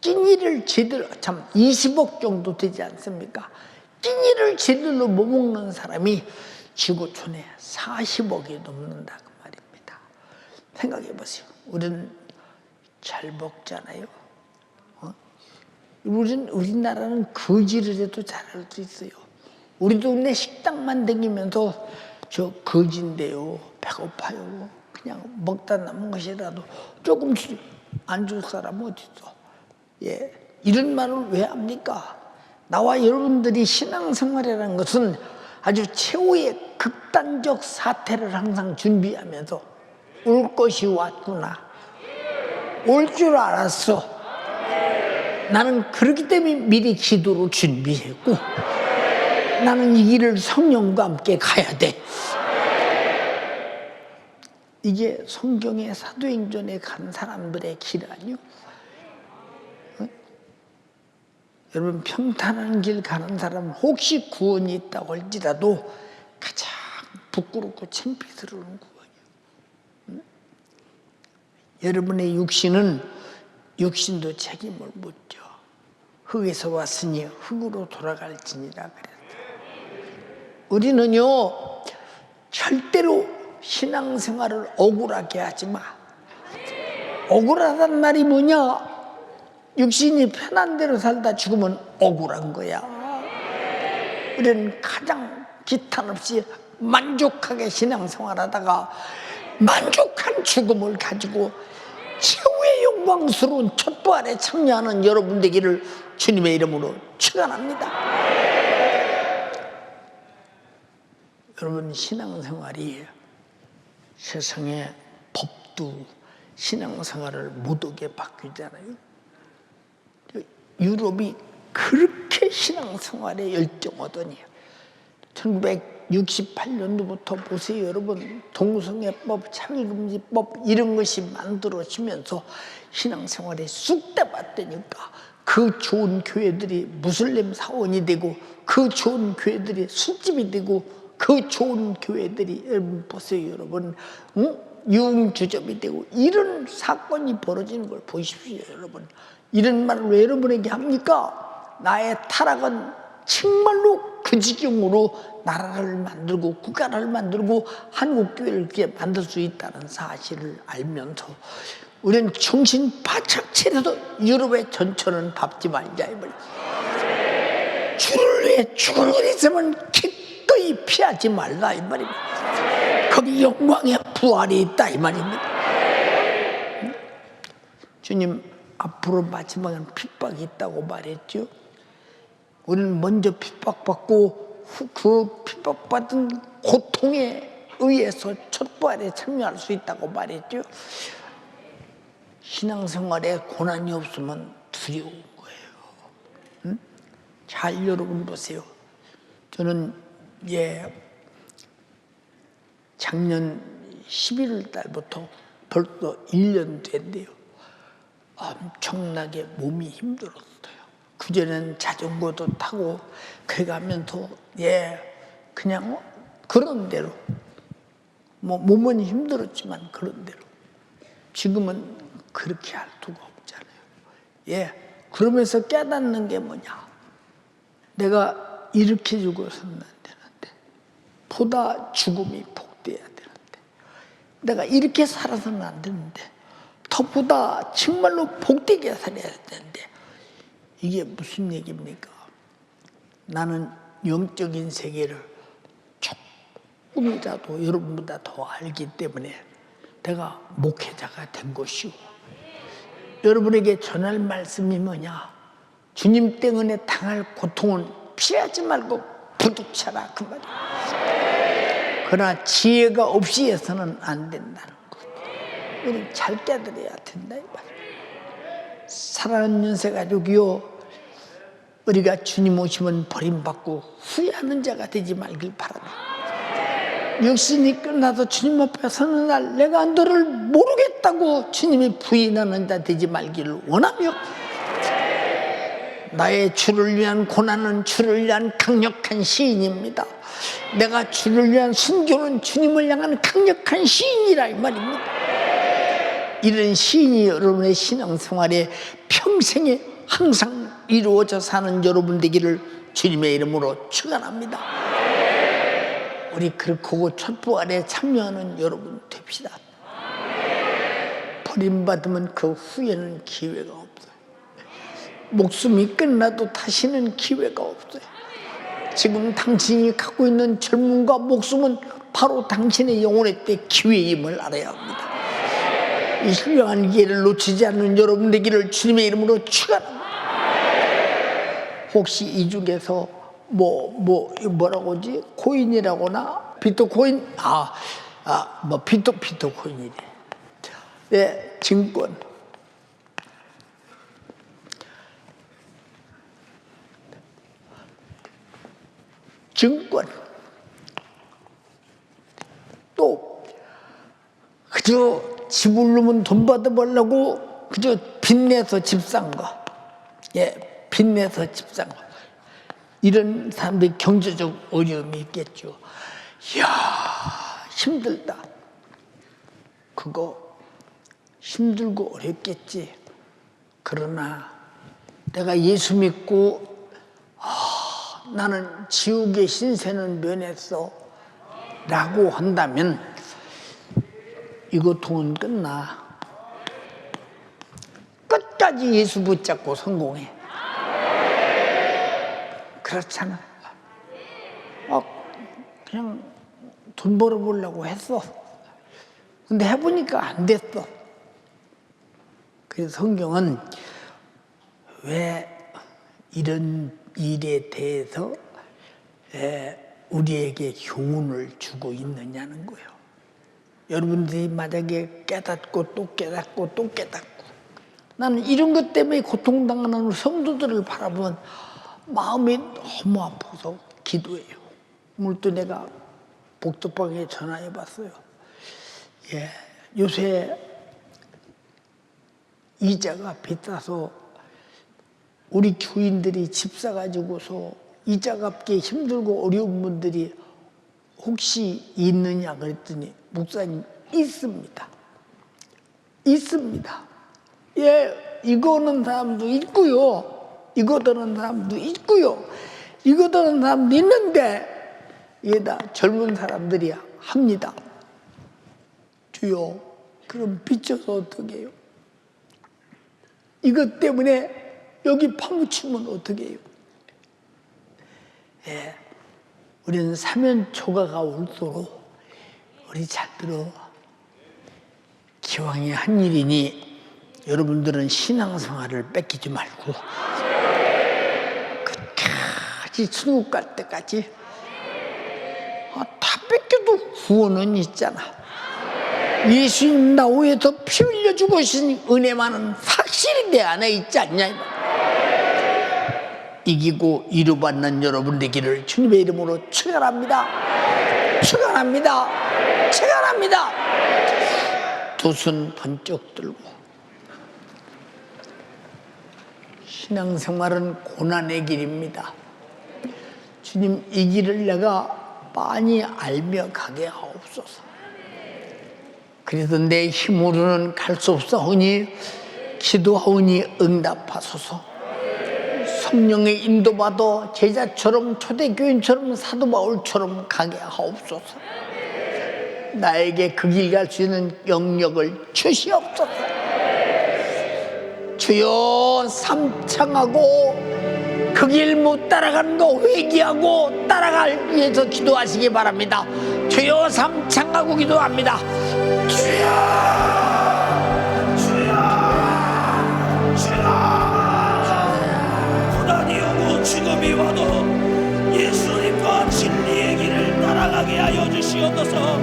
끼니를 제대로, 20억 정도 되지 않습니까? 끼니를 제대로 못 먹는 사람이 지구촌에 40억이 넘는다 그 말입니다. 생각해 보세요. 우리는 잘 먹잖아요. 우리나라는 거지를 해도 잘할 수 있어요. 우리 동네 식당만 다니면서 저 거지인데요, 배고파요, 그냥 먹다 남은 것이라도 조금씩 안 줄 사람 어디 있어? 이런 말을 왜 합니까? 나와 여러분들이 신앙생활이라는 것은 아주 최후의 극단적 사태를 항상 준비하면서 올 것이 왔구나, 올 줄 알았어, 나는 그렇기 때문에 미리 기도로 준비했고, 나는 이 길을 성령과 함께 가야 돼. 이게 성경의 사도행전에 간 사람들의 길 아니요? 여러분, 평탄한 길 가는 사람은 혹시 구원이 있다고 할지라도 가장 부끄럽고 창피스러운 구원이에요. 여러분의 육신도 책임을 못 져. 흙에서 왔으니 흙으로 돌아갈지니라 그랬어요. 우리는요, 절대로 신앙생활을 억울하게 하지 마. 억울하단 말이 뭐냐? 육신이 편한 대로 살다 죽으면 억울한 거야. 우리는 가장 기탄 없이 만족하게 신앙생활하다가 만족한 죽음을 가지고 최후의 영광스러운 촛부활에 참여하는 여러분 되기를 주님의 이름으로 축원합니다. 여러분, 신앙생활이 세상의 법도 신앙생활을 못하게 바뀌잖아요. 유럽이 그렇게 신앙생활에 열정하더니 1968년도부터 보세요. 여러분, 동성애법, 차별금지법 이런 것이 만들어지면서 신앙생활에 쑥대밭되니까 그 좋은 교회들이 무슬림 사원이 되고, 그 좋은 교회들이 술집이 되고, 그 좋은 교회들이, 여러분 보세요. 여러분, 유흥주점이 되고, 이런 사건이 벌어지는 걸 보십시오. 여러분, 이런 말을 왜 여러분에게 합니까? 나의 타락은 정말로 그 지경으로 나라를 만들고 국가를 만들고 한국교회를 그렇게 만들 수 있다는 사실을 알면서 우리는 정신 바짝 차려도 유럽의 전처는 밟지 말자 이 말이야. 주를 위해 죽을 일 있으면 기꺼이 피하지 말라 이 말입니다. 거기 영광의 부활이 있다 이 말입니다. 주님, 앞으로 마지막엔 핍박이 있다고 말했죠. 우리는 먼저 핍박받고 그 핍박받은 고통에 의해서 촛부활에 참여할 수 있다고 말했죠. 신앙생활에 고난이 없으면 두려운 거예요. 응? 잘 여러분 보세요. 저는 작년 11월 달부터 벌써 1년 됐는데요. 엄청나게 몸이 힘들었어요. 그전엔 자전거도 타고 그 가면서 그냥 그런 대로 몸은 힘들었지만 그런 대로. 지금은 그렇게 할 수가 없잖아요. 그러면서 깨닫는 게 뭐냐? 내가 이렇게 죽어서는 안 되는데, 보다 죽음이 복돼야 되는데, 내가 이렇게 살아서는 안 되는데, 더보다 정말로 복되게 살아야 되는데, 이게 무슨 얘기입니까? 나는 영적인 세계를 조금이라도 여러분보다 더 알기 때문에 내가 목회자가 된 것이고, 여러분에게 전할 말씀이 뭐냐? 주님 때문에 당할 고통은 피하지 말고 부둥쳐라 그 말이야. 그러나 지혜가 없이 해서는 안 된다는 것. 우리 잘 깨달아야 된다 이 말이야. 사랑하는 연세가족이요, 우리가 주님 오시면 버림받고 후회하는 자가 되지 말길 바랍니다. 육신이 끝나도 주님 앞에 서는 날 내가 너를 모르겠다고 주님이 부인하는 자 되지 말기를 원하며, 나의 주를 위한 고난은 주를 위한 강력한 시인입니다. 내가 주를 위한 순교는 주님을 향한 강력한 시인이라 이 말입니다. 이런 시인이 여러분의 신앙생활에 평생에 항상 이루어져 사는 여러분 되기를 주님의 이름으로 축원합니다. 우리 그렇고 촛부활에 참여하는 여러분 됩시다. 버림받으면 그 후에는 기회가 없어요. 목숨이 끝나도 다시는 기회가 없어요. 지금 당신이 갖고 있는 젊음과 목숨은 바로 당신의 영혼의 때 기회임을 알아야 합니다. 이 훌륭한 기회를 놓치지 않는 여러분 되기를 주님의 이름으로 축원합니다. 혹시 이 중에서 뭐라고 하지? 코인이라거나 비트코인, 비트코인이래. 증권. 증권, 또 그저 집을 누면 돈 받아보려고 그저 빚내서 집 산 거, 예, 빚내서 집 산 거. 이런 사람들이 경제적 어려움이 있겠죠. 이야, 힘들다. 그거 힘들고 어렵겠지. 그러나 내가 예수 믿고 나는 지옥의 신세는 면했어 라고 한다면 이 고통은 끝나. 끝까지 예수 붙잡고 성공해. 그렇잖아. 그냥 돈 벌어보려고 했어. 근데 해보니까 안 됐어. 그래서 성경은 왜 이런 일에 대해서 우리에게 교훈을 주고 있느냐는 거예요. 여러분들이 만약에 깨닫고 또 깨닫고 또 깨닫고, 나는 이런 것 때문에 고통당하는 성도들을 바라보면 마음이 너무 아파서 기도해요. 오늘 또 내가 복덕방에 전화해 봤어요. 예, 요새 이자가 비싸서 우리 교인들이 집 사가지고서 이자 갚기 힘들고 어려운 분들이 혹시 있느냐 그랬더니 목사님 있습니다. 있습니다. 예, 이거 오는 사람도 있고요. 이거 드는 사람도 있고요. 이거 드는 사람도 있는데 이게 다 젊은 사람들이 합니다. 주여, 그럼 빚져서 어떻게 해요? 이것 때문에 여기 파묻히면 어떻게 해요? 예, 우리는 사면초가가 올도록 우리 잘 들어. 기왕에 한 일이니 여러분들은 신앙생활을 뺏기지 말고 끝까지 천국 갈 때까지 다 뺏겨도 구원은 있잖아. 예수님 나 위해서 피 흘려 죽으신 은혜만은 확실히 내 안에 있지 않냐. 이기고 이루받는 여러분 되기를 주님의 이름으로 축원합니다. 축원합니다. 축원합니다. 두 손 번쩍 들고. 신앙생활은 고난의 길입니다. 주님, 이 길을 내가 많이 알며 가게 하옵소서. 그래서 내 힘으로는 갈 수 없사오니 기도하오니 응답하소서. 성령의 인도받아 제자처럼 초대교인처럼 사도 바울처럼 가게 하옵소서. 나에게 그 길 갈 수 있는 영역을 주시옵소서. 주여, 삼창하고 그 길 못 따라가는 거 회개하고 따라갈 위해서 기도하시기 바랍니다. 주여, 삼창하고 기도합니다. 주여, 주여, 주여. 고난이 오고 죽음이 와도 예수님과 진리의 길을 따라가게 하여 주시옵소서.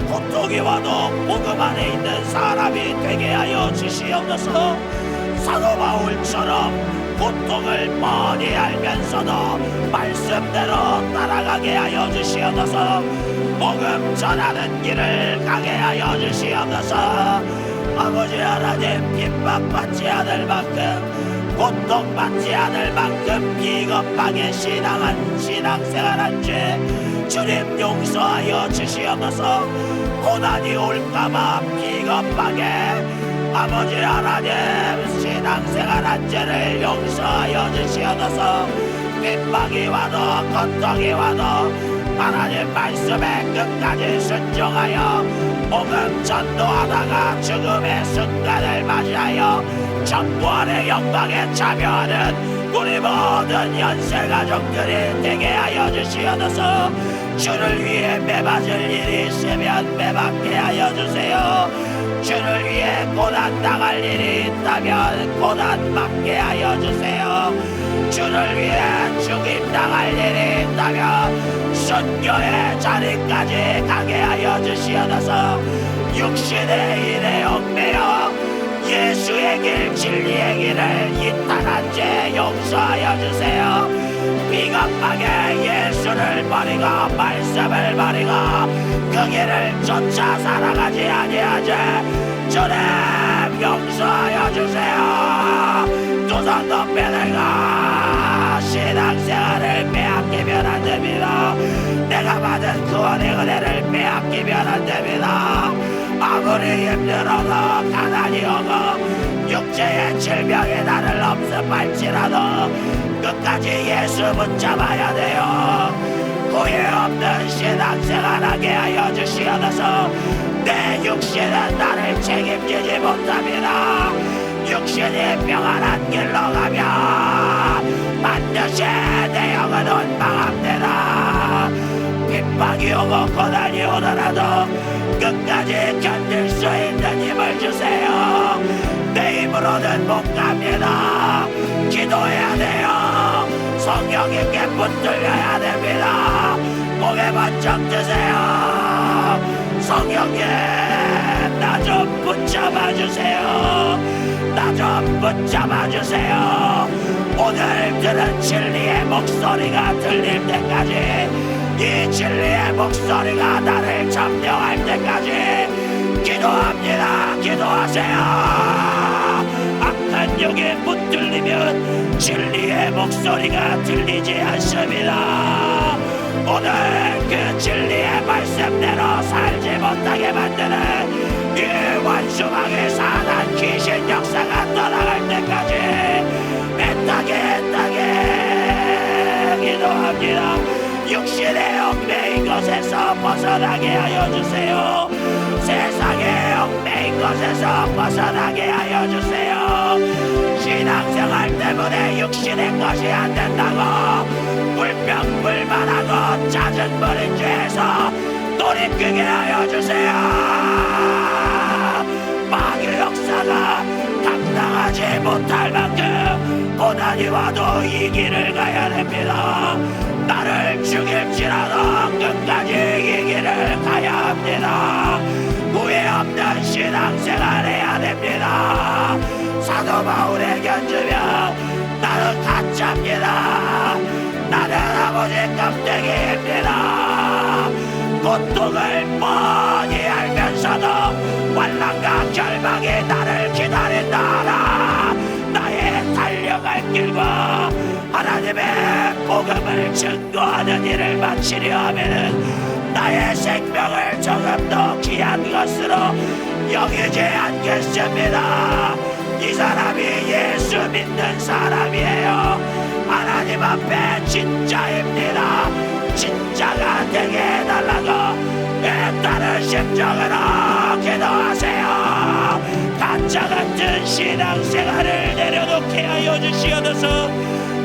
고통이 와도 복음 안에 있는 사람이 되게 하여 주시옵소서. 사도 바울처럼 고통을 뻔히 알면서도 말씀대로 따라가게 하여 주시옵소서. 복음 전하는 길을 가게 하여 주시옵소서. 아버지 하나님, 핍박받지 않을 만큼, 고통받지 않을 만큼 비겁하게 신앙생활한 죄 주님 용서하여 주시옵소서. 고난이 올까봐 비겁하게 아버지 하나님 신앙생활한 죄를 용서하여 주시옵소서. 핍박이 와도 고통이 와도 하나님 말씀에 끝까지 순종하여 복음 전도하다가 죽음의 순간을 맞이하여 전부활의 영광에 참여하는 우리 모든 연세가족들이 되게 하여 주시옵소서. 주를 위해 매맞을 일이 있으면 매맞게 하여 주세요. 주를 위해 고난당할 일이 있다면 고난 받게 하여 주세요. 주를 위해 죽임당할 일이 있다면 순교의 자리까지 가게 하여 주시옵소서. 육신의 일에 얽매여 예수의 길 진리의 길을 이탈한 죄 용서하여 주세요. 비겁하게 예수를 버리고 말씀을 버리고 그 길을 쫓아 살아가지 아니하지. 주님 용서하여 주세요. 두 손 높이 들고 신앙생활을 빼앗기면 안 됩니다. 내가 받은 구원의 은혜를 빼앗기면 안 됩니다. 아무리 힘들어도 가난이 오고 육체의 질병이 나를 엄습할지라도 끝까지 예수 붙잡아야 돼요. 후회 없는 신앙생활하게 하여 주시옵소서. 내 육신은 나를 책임지지 못합니다. 육신이 평안한 길로 가면 반드시 내 영은 원망합니다. 핍박이 오고 고난이 오더라도 끝까지 견딜 수 있는 힘을 주세요. 내 힘으로는 못 갑니다. 기도해야 돼요. 성령님께 붙들려야 됩니다. 목에 번쩍 드세요. 성령님 나 좀 붙잡아 주세요. 나 좀 붙잡아 주세요. 오늘 들은 진리의 목소리가 들릴 때까지, 이 진리의 목소리가 나를 점령할 때까지 기도합니다. 기도하세요. 악한 영에 붙들리면 진리의 목소리가 들리지 않습니다. 오늘 그 진리의 말씀대로 살지 못하게 만드는 이 완수방의 사단 귀신 역사가 떠나갈 때까지 애타게 기도합니다. 육신의 얽매인 것에서 벗어나게 하여 주세요. 세상의 얽매인 것에서 벗어나게 하여 주세요. 신앙생활 때문에 육신의 것이 안 된다고 불평불만하고 짜증부린 죄에서 돌이키게 하여 주세요. 마귀 역사가 감당하지 못할 만큼 고난이 와도 이 길을 가야 됩니다. 나를 죽일지라도 끝까지 이 길을 가야 합니다. 후회 없는 신앙생활 해야 됩니다. 사도 바울의 견주며 나는 가짜입니다. 나는 아버지 껍데기입니다. 고통을 뻔히 알면서도 환난과 결박이 나를 기다린다. 나의 달려갈 길과 하나님의 복음을 증거하는 일을 마치려 하면은 나의 생명을 조금 더 귀한 것으로 여기지 않겠습니다. 이 사람이 예수 믿는 사람이에요. 하나님 앞에 진짜입니다. 진짜가 되게 해달라고 애타는 심정으로 기도하세요. 가짜 같은 신앙생활을 내려놓게 하여 주시옵소서.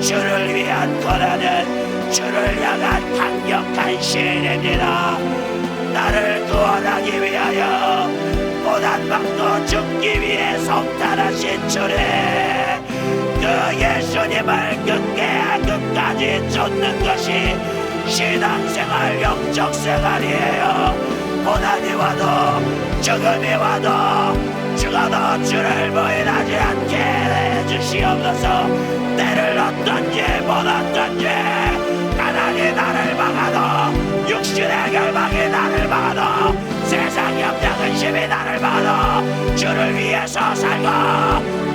주를 위한 고난은 주를 향한 강력한 시인입니다. 나를 구원하기 위하여 고난받고 죽기 위해 성탄하신 주님, 그 예수님을 끝까지 쫓는 것이 신앙생활, 영적생활이에요. 고난이 와도 죽음이 와도 죽어도 주를 부인하지 않게 해주시옵소서. 때를 어떤지 못 어떤지 가난이 나를 막아도 육신의 결박이 나를 막아도 세상 염려 근심이 나를 막아도 주를 위해서 살고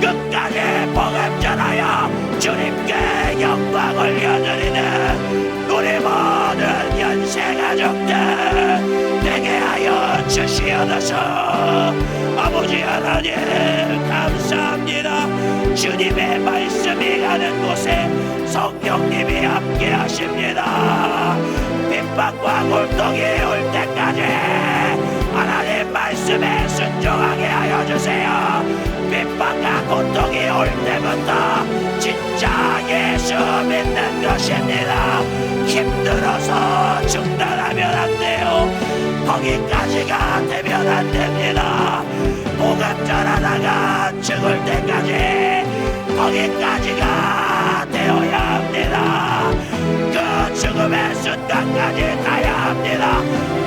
끝까지 복음 전하여 주님께 영광 올려드리는 우리 모든 연세 가족들 되게 하여 주시옵소서. 아버지 하나님 감사합니다. 주님의 말씀이 가는 곳에 성령님이 함께 하십니다. 핍박과 고통이 올 때까지 하나님 말씀에 순종하게 하여 주세요. 핍박과 고통이 올 때부터 진짜 예수 믿는 것입니다. 힘들어서 중단하면 안 돼요. 거기까지가 되면 안 됩니다. 복음 전하다가 죽을 때까지 거기까지가 되어야 합니다. 그 죽음의 순간까지 가야 합니다.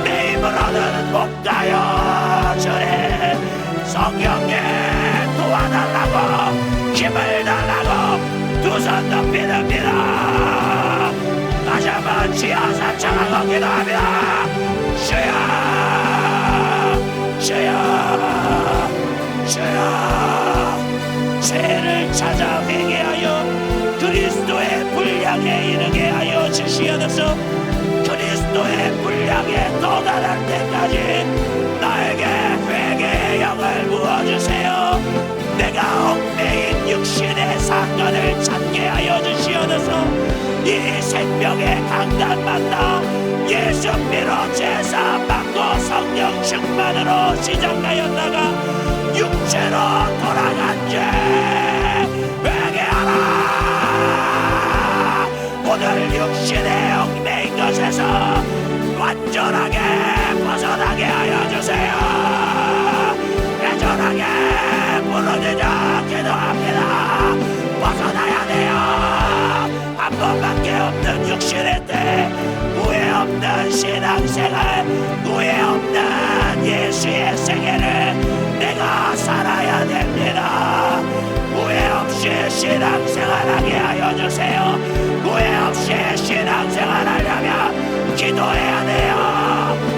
내 힘으로는 못 가요. 주님 성령님 도와달라고 힘을 달라고 두 손 높이 듭니다. 지어서 청하고 기도합니다. 주여 주여 주여 죄를 찾아 회개하여 그리스도의 분량에 이르게 하여 주시옵소서. 그리스도의 분량에 도달할 때까지 나에게 회개의 영을 부어주세요. 내가 얽매인 육신의 사건을 찾게 하여 주시옵소서. 이 생명의 강단 만나 예수 피로 제사 받고 성령 충만으로 시작하였다가 육체로 돌아간 죄 회개하라. 오늘 육신의 얽매인 것에서 완전하게 벗어나게 하여 주세요. 애절하게 부르짖어 기도합니다. 벗어나야 돼요. 한 번밖에 없는 육신의 때, 후회 없는 신앙생활, 후회 없는 예수의 생애를 내가 살아야 됩니다. 후회 없이 신앙생활하게 하여 주세요. 후회 없이 신앙생활하려면 기도해야 돼요.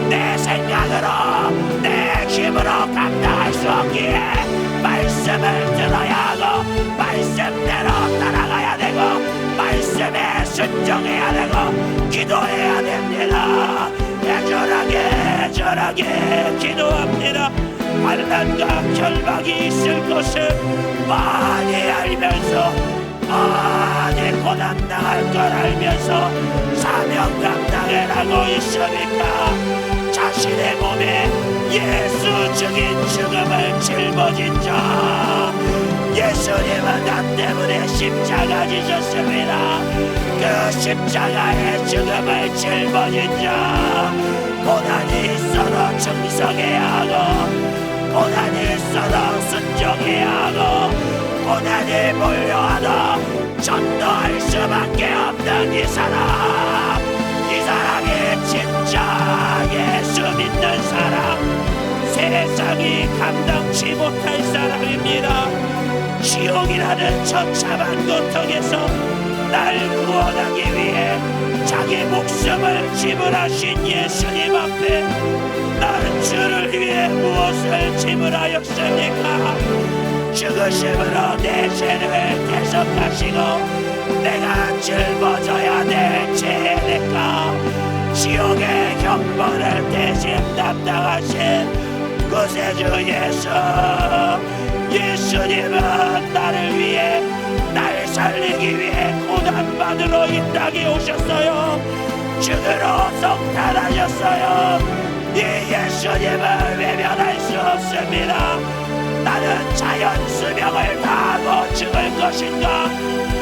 내 생각으로 내 힘으로 감당할 수 없기에 말씀을 들어야 하고 말씀대로 따라가야 되고 말씀에 순종해야 되고 기도해야 됩니다. 애절하게 기도합니다. 환난과 결박이 있을 것을 많이 알면서 많이 고난당할 걸 알면서 사명 감당을 하고 있으니까 자신의 몸에 예수 죽인 죽음을 짊어진 자 예수님은 나 때문에 십자가 지셨습니다. 그 십자가의 죽음을 짊어진 자 고난이 있어도 충성해야 하고 고난이 있어도 순종해야 하고 고난이 몰려와도 전도할 수밖에 없는 이 사람이 진짜 예수 믿는 사람 세상이 감당치 못할 사람입니다. 지옥이라는 처참한 고통에서 날 구원하기 위해 자기 목숨을 지불하신 예수님 앞에 나는 주를 위해 무엇을 지불하였습니까? 죽으심으로 내 죄를 대속하시고 내가 짊어져야 될 죄니까 지옥의 형벌을 대신 담당하신 구세주 예수 예수님은 나를 위해 날 살리기 위해 고난받으러 이 땅에 오셨어요. 죽으러 성탄하셨어요. 이 예수님을 외면할 수 없습니다. 나는 자연 수명을 다하고 죽을 것인가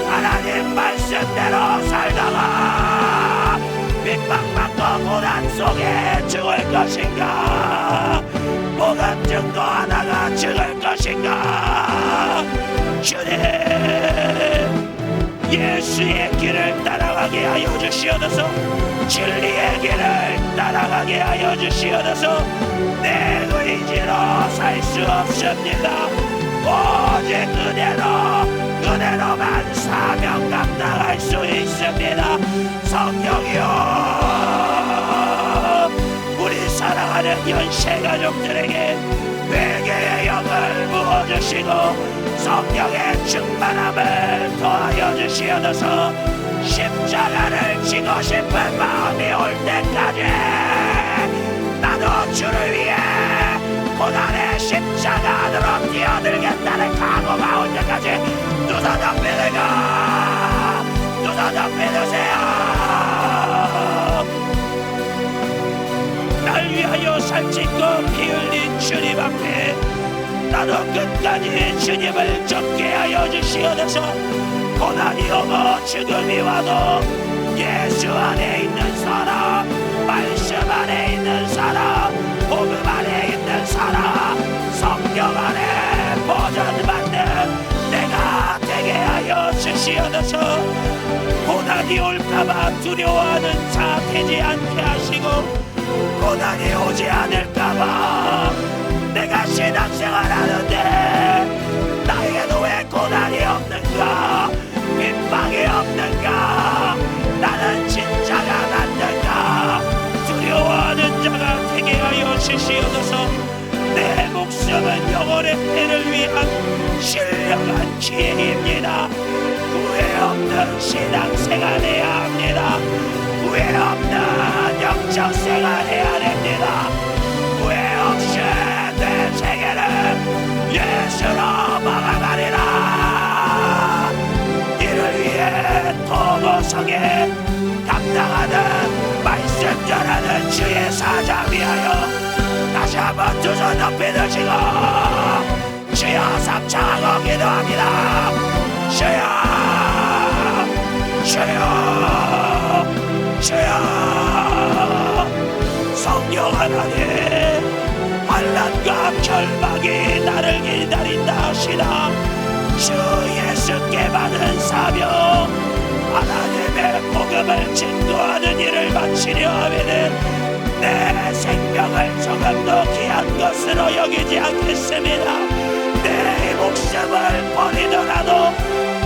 하나님 말씀대로 살다가 핍박받고 고난 속에 죽을 것인가 복음 증거하다가 죽을 것인가 주님 예수의 길을 따라가게 하여 주시옵소서. 진리의 길을 따라가게 하여 주시옵소서. 내 의지로 살 수 없습니다. 오직 그대로만 사명 감당할 수 있습니다. 성령이여 우리 사랑하는 연세 가족들에게 회개의 영을 부어주시고 성령의 충만함을 더하여 주시옵소서. 십자가를 지고 싶은 마음이 올 때까지 나도 주를 위해 고난의 십자가 안으로 뛰어들겠다는 각오가 올 때까지 두 손 앞에 들고 두 손 앞에 드세요. 날 위하여 살찌고 피 흘린 주님 앞에 나도 끝까지 주님을 쫓게 하여 주시옵소서. 고난이 오고 죽음이 와도 예수 안에 있는 사람 말씀 안에 있는 사람 복음 안에 있는 사람 성령 안에 보존받는 내가 되게 하여 주시옵소서. 고난이 올까봐 두려워하는 자 되지 않게 하시고 고난이 오지 않을까봐 내가 신앙생활 하는데 나에게도 왜 고난이 없는가 핍박이 없는가 나는 진짜가 주시옵소서. 내 목숨은 영혼의 때를 위한 신령한 기회입니다. 후회 없는 신앙생활 해야 합니다. 후회 없는 영적생활 해야 됩니다. 후회 없이 내 세계는 예수로 막아가리라. 이를 위해 도도성에 감당하는 말씀 전하는 주의 사자 위하여 다시 한번 두 손 높이 드시고 주여 삼창하고 기도합니다. 주여 주여 주여. 성령 하나님, 환난과 결박이 나를 기다린다 하시나 주 예수께 받은 사명, 하나님의 복음을 증거하는 일을 마치려 하면은 내 생명을 조금도 귀한 것으로 여기지 않겠습니다. 내 목숨을 버리더라도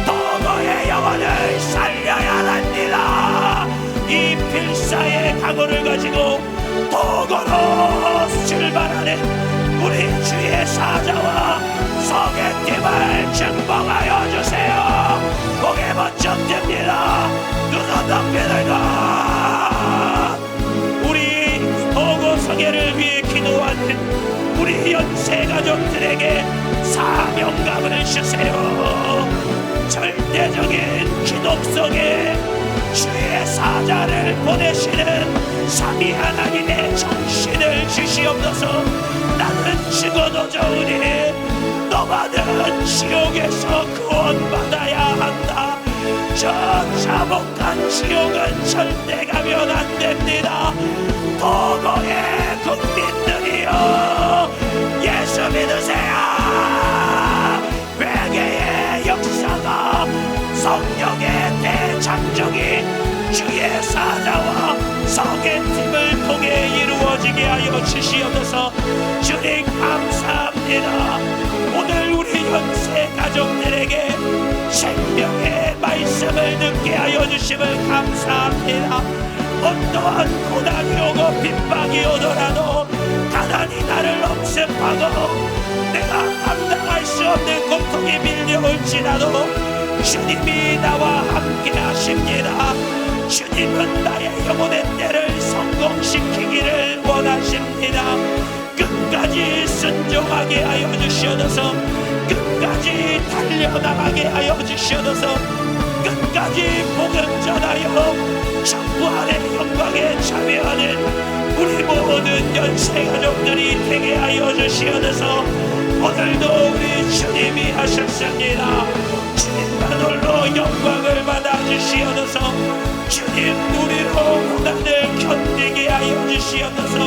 도도의 영혼을 살려야 합니다. 이 필사의 각오를 가지고 도고로 출발하는 우리 주의 사자와 소개팀을 축복하여 주세요. 고개 번쩍 듭니다. 두 손 높이 들고 우리 도고성회를 위해 기도하는 우리 연세 가족들에게 사명감을 주세요. 절대적인 기독성에 주의 사자를 보내시는 삼위 하나님의 정신을 주시옵소서. 나는 죽어도 좋으니 너만은 지옥에서 구원받아야 한다. 저 자복한 지옥은 절대 가면 안 됩니다. 도고의 국민들이여 예수 믿으세요. 회개의 역사가 성령의 대장정이 주의 사자와 소개팀을 통해 이루어지게 하여 주시옵소서. 주님 감사합니다. 오늘 우리 연세 가족들에게 생명의 말씀을 듣게 하여 주심을 감사합니다. 어떠한 고난이 오고 핍박이 오더라도 가난이 나를 억셉하고 내가 감당할 수 없는 고통이 밀려올지라도 주님이 나와 함께 하십니다. 주님은 나의 영혼의 때를 성공시키기를 원하십니다. 끝까지 순종하게 하여 주시옵소서. 끝까지 달려나가게 하여 주시옵소서. 끝까지 복음 전하여 정부안의 영광에 참여하는 우리 모든 연세 가족들이 되게 하여 주시옵소서. 오늘도 우리 주님이 하셨습니다. 주님만 홀로 영광을 받아 주시옵소서. 주님 우리로 고난을 견디게 하여 주시옵소서.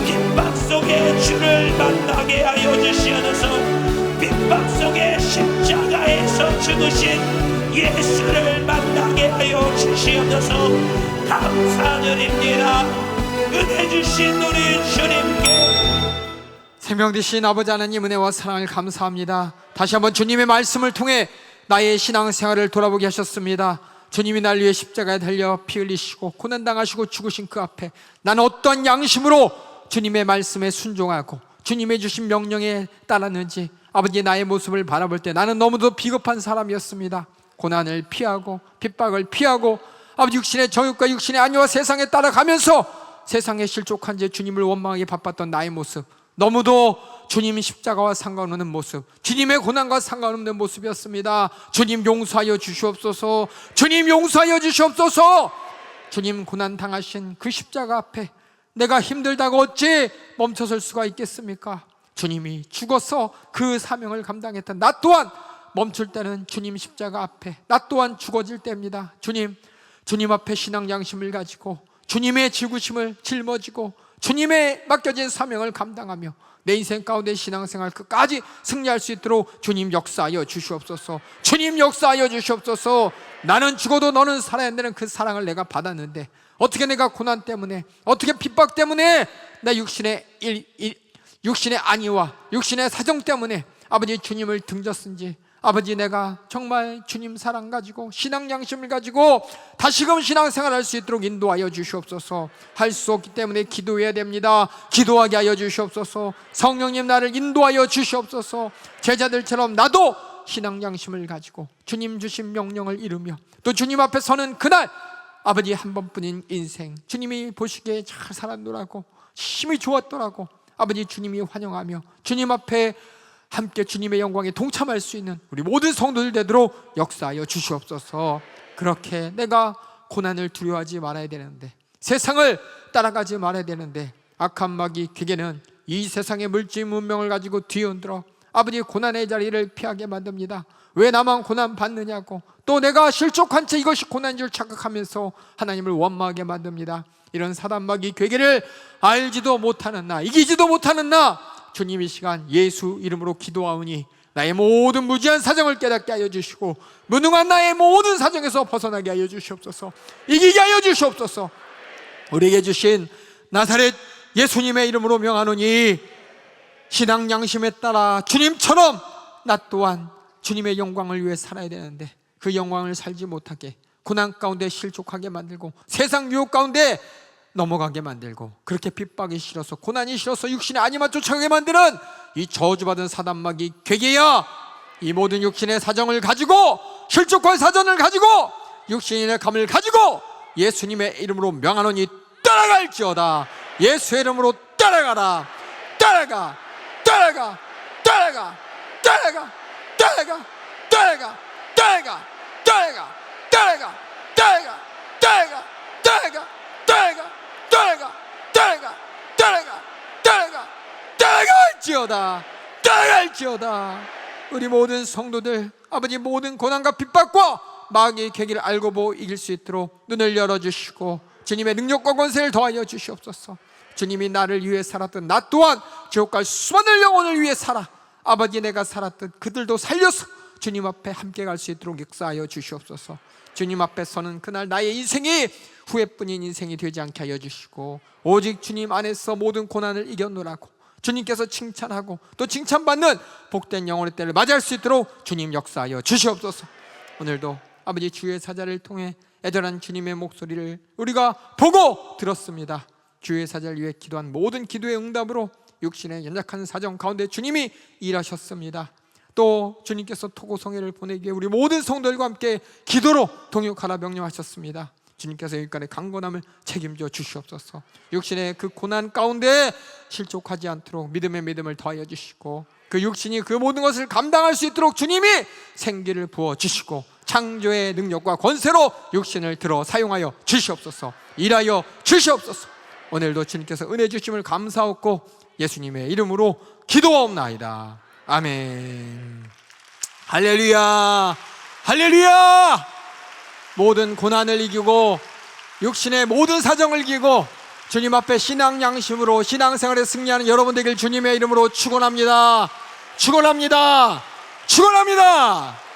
핍박 속에 주를 만나게 하여 주시옵소서. 핍박 속에 십자가에서 죽으신 예수를 만나게 하여 주시옵소서. 감사드립니다. 은혜 주신 우리 주님께 생명 되신 아버지 하나님 은혜와 사랑을 감사합니다. 다시 한번 주님의 말씀을 통해 나의 신앙생활을 돌아보게 하셨습니다. 주님이 날 위해 십자가에 달려 피 흘리시고 고난당하시고 죽으신 그 앞에 나는 어떤 양심으로 주님의 말씀에 순종하고 주님의 주신 명령에 따랐는지 아버지 나의 모습을 바라볼 때 나는 너무도 비겁한 사람이었습니다. 고난을 피하고 핍박을 피하고 아버지 육신의 정욕과 육신의 안위와 세상에 따라가면서 세상에 실족한 채 주님을 원망하게 바빴던 나의 모습, 너무도 주님 십자가와 상관없는 모습, 주님의 고난과 상관없는 모습이었습니다. 주님 용서하여 주시옵소서. 주님 용서하여 주시옵소서. 주님 고난 당하신 그 십자가 앞에 내가 힘들다고 어찌 멈춰설 수가 있겠습니까? 주님이 죽어서 그 사명을 감당했던 나 또한 멈출 때는 주님 십자가 앞에 나 또한 죽어질 때입니다. 주님 앞에 신앙 양심을 가지고 주님의 지구심을 짊어지고 주님의 맡겨진 사명을 감당하며 내 인생 가운데 신앙생활 끝까지 승리할 수 있도록 주님 역사하여 주시옵소서. 주님 역사하여 주시옵소서. 나는 죽어도 너는 살아야 한다는 그 사랑을 내가 받았는데 어떻게 내가 고난 때문에 어떻게 핍박 때문에 내 육신의 안위와 육신의 사정 때문에 아버지 주님을 등졌은지 아버지, 내가 정말 주님 사랑 가지고 신앙 양심을 가지고 다시금 신앙생활 할 수 있도록 인도하여 주시옵소서. 할 수 없기 때문에 기도해야 됩니다. 기도하게 하여 주시옵소서. 성령님, 나를 인도하여 주시옵소서. 제자들처럼 나도 신앙 양심을 가지고 주님 주신 명령을 이루며 또 주님 앞에 서는 그날, 아버지, 한 번뿐인 인생 주님이 보시기에 잘 살았노라고, 힘이 좋았더라고, 아버지, 주님이 환영하며 주님 앞에 함께 주님의 영광에 동참할 수 있는 우리 모든 성도들 되도록 역사하여 주시옵소서. 그렇게 내가 고난을 두려워하지 말아야 되는데, 세상을 따라가지 말아야 되는데, 악한 마귀 괴계는 이 세상의 물질 문명을 가지고 뒤흔들어 아버지 고난의 자리를 피하게 만듭니다. 왜 나만 고난 받느냐고, 또 내가 실족한 채 이것이 고난인 줄 착각하면서 하나님을 원망하게 만듭니다. 이런 사단 마귀 괴계를 알지도 못하는 나, 이기지도 못하는 나, 주님 이 시간 예수 이름으로 기도하오니 나의 모든 무지한 사정을 깨닫게 하여 주시고 무능한 나의 모든 사정에서 벗어나게 하여 주시옵소서. 이기게 하여 주시옵소서. 우리에게 주신 나사렛 예수님의 이름으로 명하노니 신앙 양심에 따라 주님처럼 나 또한 주님의 영광을 위해 살아야 되는데, 그 영광을 살지 못하게 고난 가운데 실족하게 만들고 세상 유혹 가운데 넘어가게 만들고, 그렇게 핍박이 싫어서 고난이 싫어서 육신의 아니만 쫓아가게 만드는 이 저주받은 사단마귀 괴계야, 이 모든 육신의 사정을 가지고, 실족할 사정을 가지고, 육신의 감을 가지고 예수님의 이름으로 명하노니 따라갈지어다. 예수의 이름으로 따라가라. 따라가, 따라가, 따라가, 따라가, 따라가, 따라가, 따라가, 따라가, 따라가, 따라가, 따라가, 따라가, 따라가, 따라가, 따라가, 따라가, 따라가, 따라갈지어다. 따라갈지어다. 우리 모든 성도들, 아버지, 모든 고난과 핍박과 마귀의 계기를 알고 보고 이길 수 있도록 눈을 열어주시고 주님의 능력과 권세를 더하여 주시옵소서. 주님이 나를 위해 살았던 나 또한 지옥 갈 수많은 영혼을 위해 살아, 아버지, 내가 살았듯 그들도 살려서 주님 앞에 함께 갈 수 있도록 역사하여 주시옵소서. 주님 앞에 서는 그날 나의 인생이 후회뿐인 인생이 되지 않게 하여 주시고, 오직 주님 안에서 모든 고난을 이겨노라고 주님께서 칭찬하고 또 칭찬받는 복된 영혼의 때를 맞이할 수 있도록 주님 역사하여 주시옵소서. 오늘도 아버지, 주의 사자를 통해 애절한 주님의 목소리를 우리가 보고 들었습니다. 주의 사자를 위해 기도한 모든 기도의 응답으로 육신의 연약한 사정 가운데 주님이 일하셨습니다. 또 주님께서 토고성회를 보내기 위해 우리 모든 성도들과 함께 기도로 동역하라 명령하셨습니다. 주님께서 여기까지 강건함을 책임져 주시옵소서. 육신의 그 고난 가운데 실족하지 않도록 믿음의 믿음을 더하여 주시고, 그 육신이 그 모든 것을 감당할 수 있도록 주님이 생기를 부어 주시고 창조의 능력과 권세로 육신을 들어 사용하여 주시옵소서. 일하여 주시옵소서. 오늘도 주님께서 은혜 주심을 감사하고 예수님의 이름으로 기도하옵나이다. 아멘. 할렐루야, 할렐루야. 모든 고난을 이기고 육신의 모든 사정을 이기고 주님 앞에 신앙 양심으로 신앙생활에 승리하는 여러분 되길 주님의 이름으로 축원합니다. 축원합니다. 축원합니다.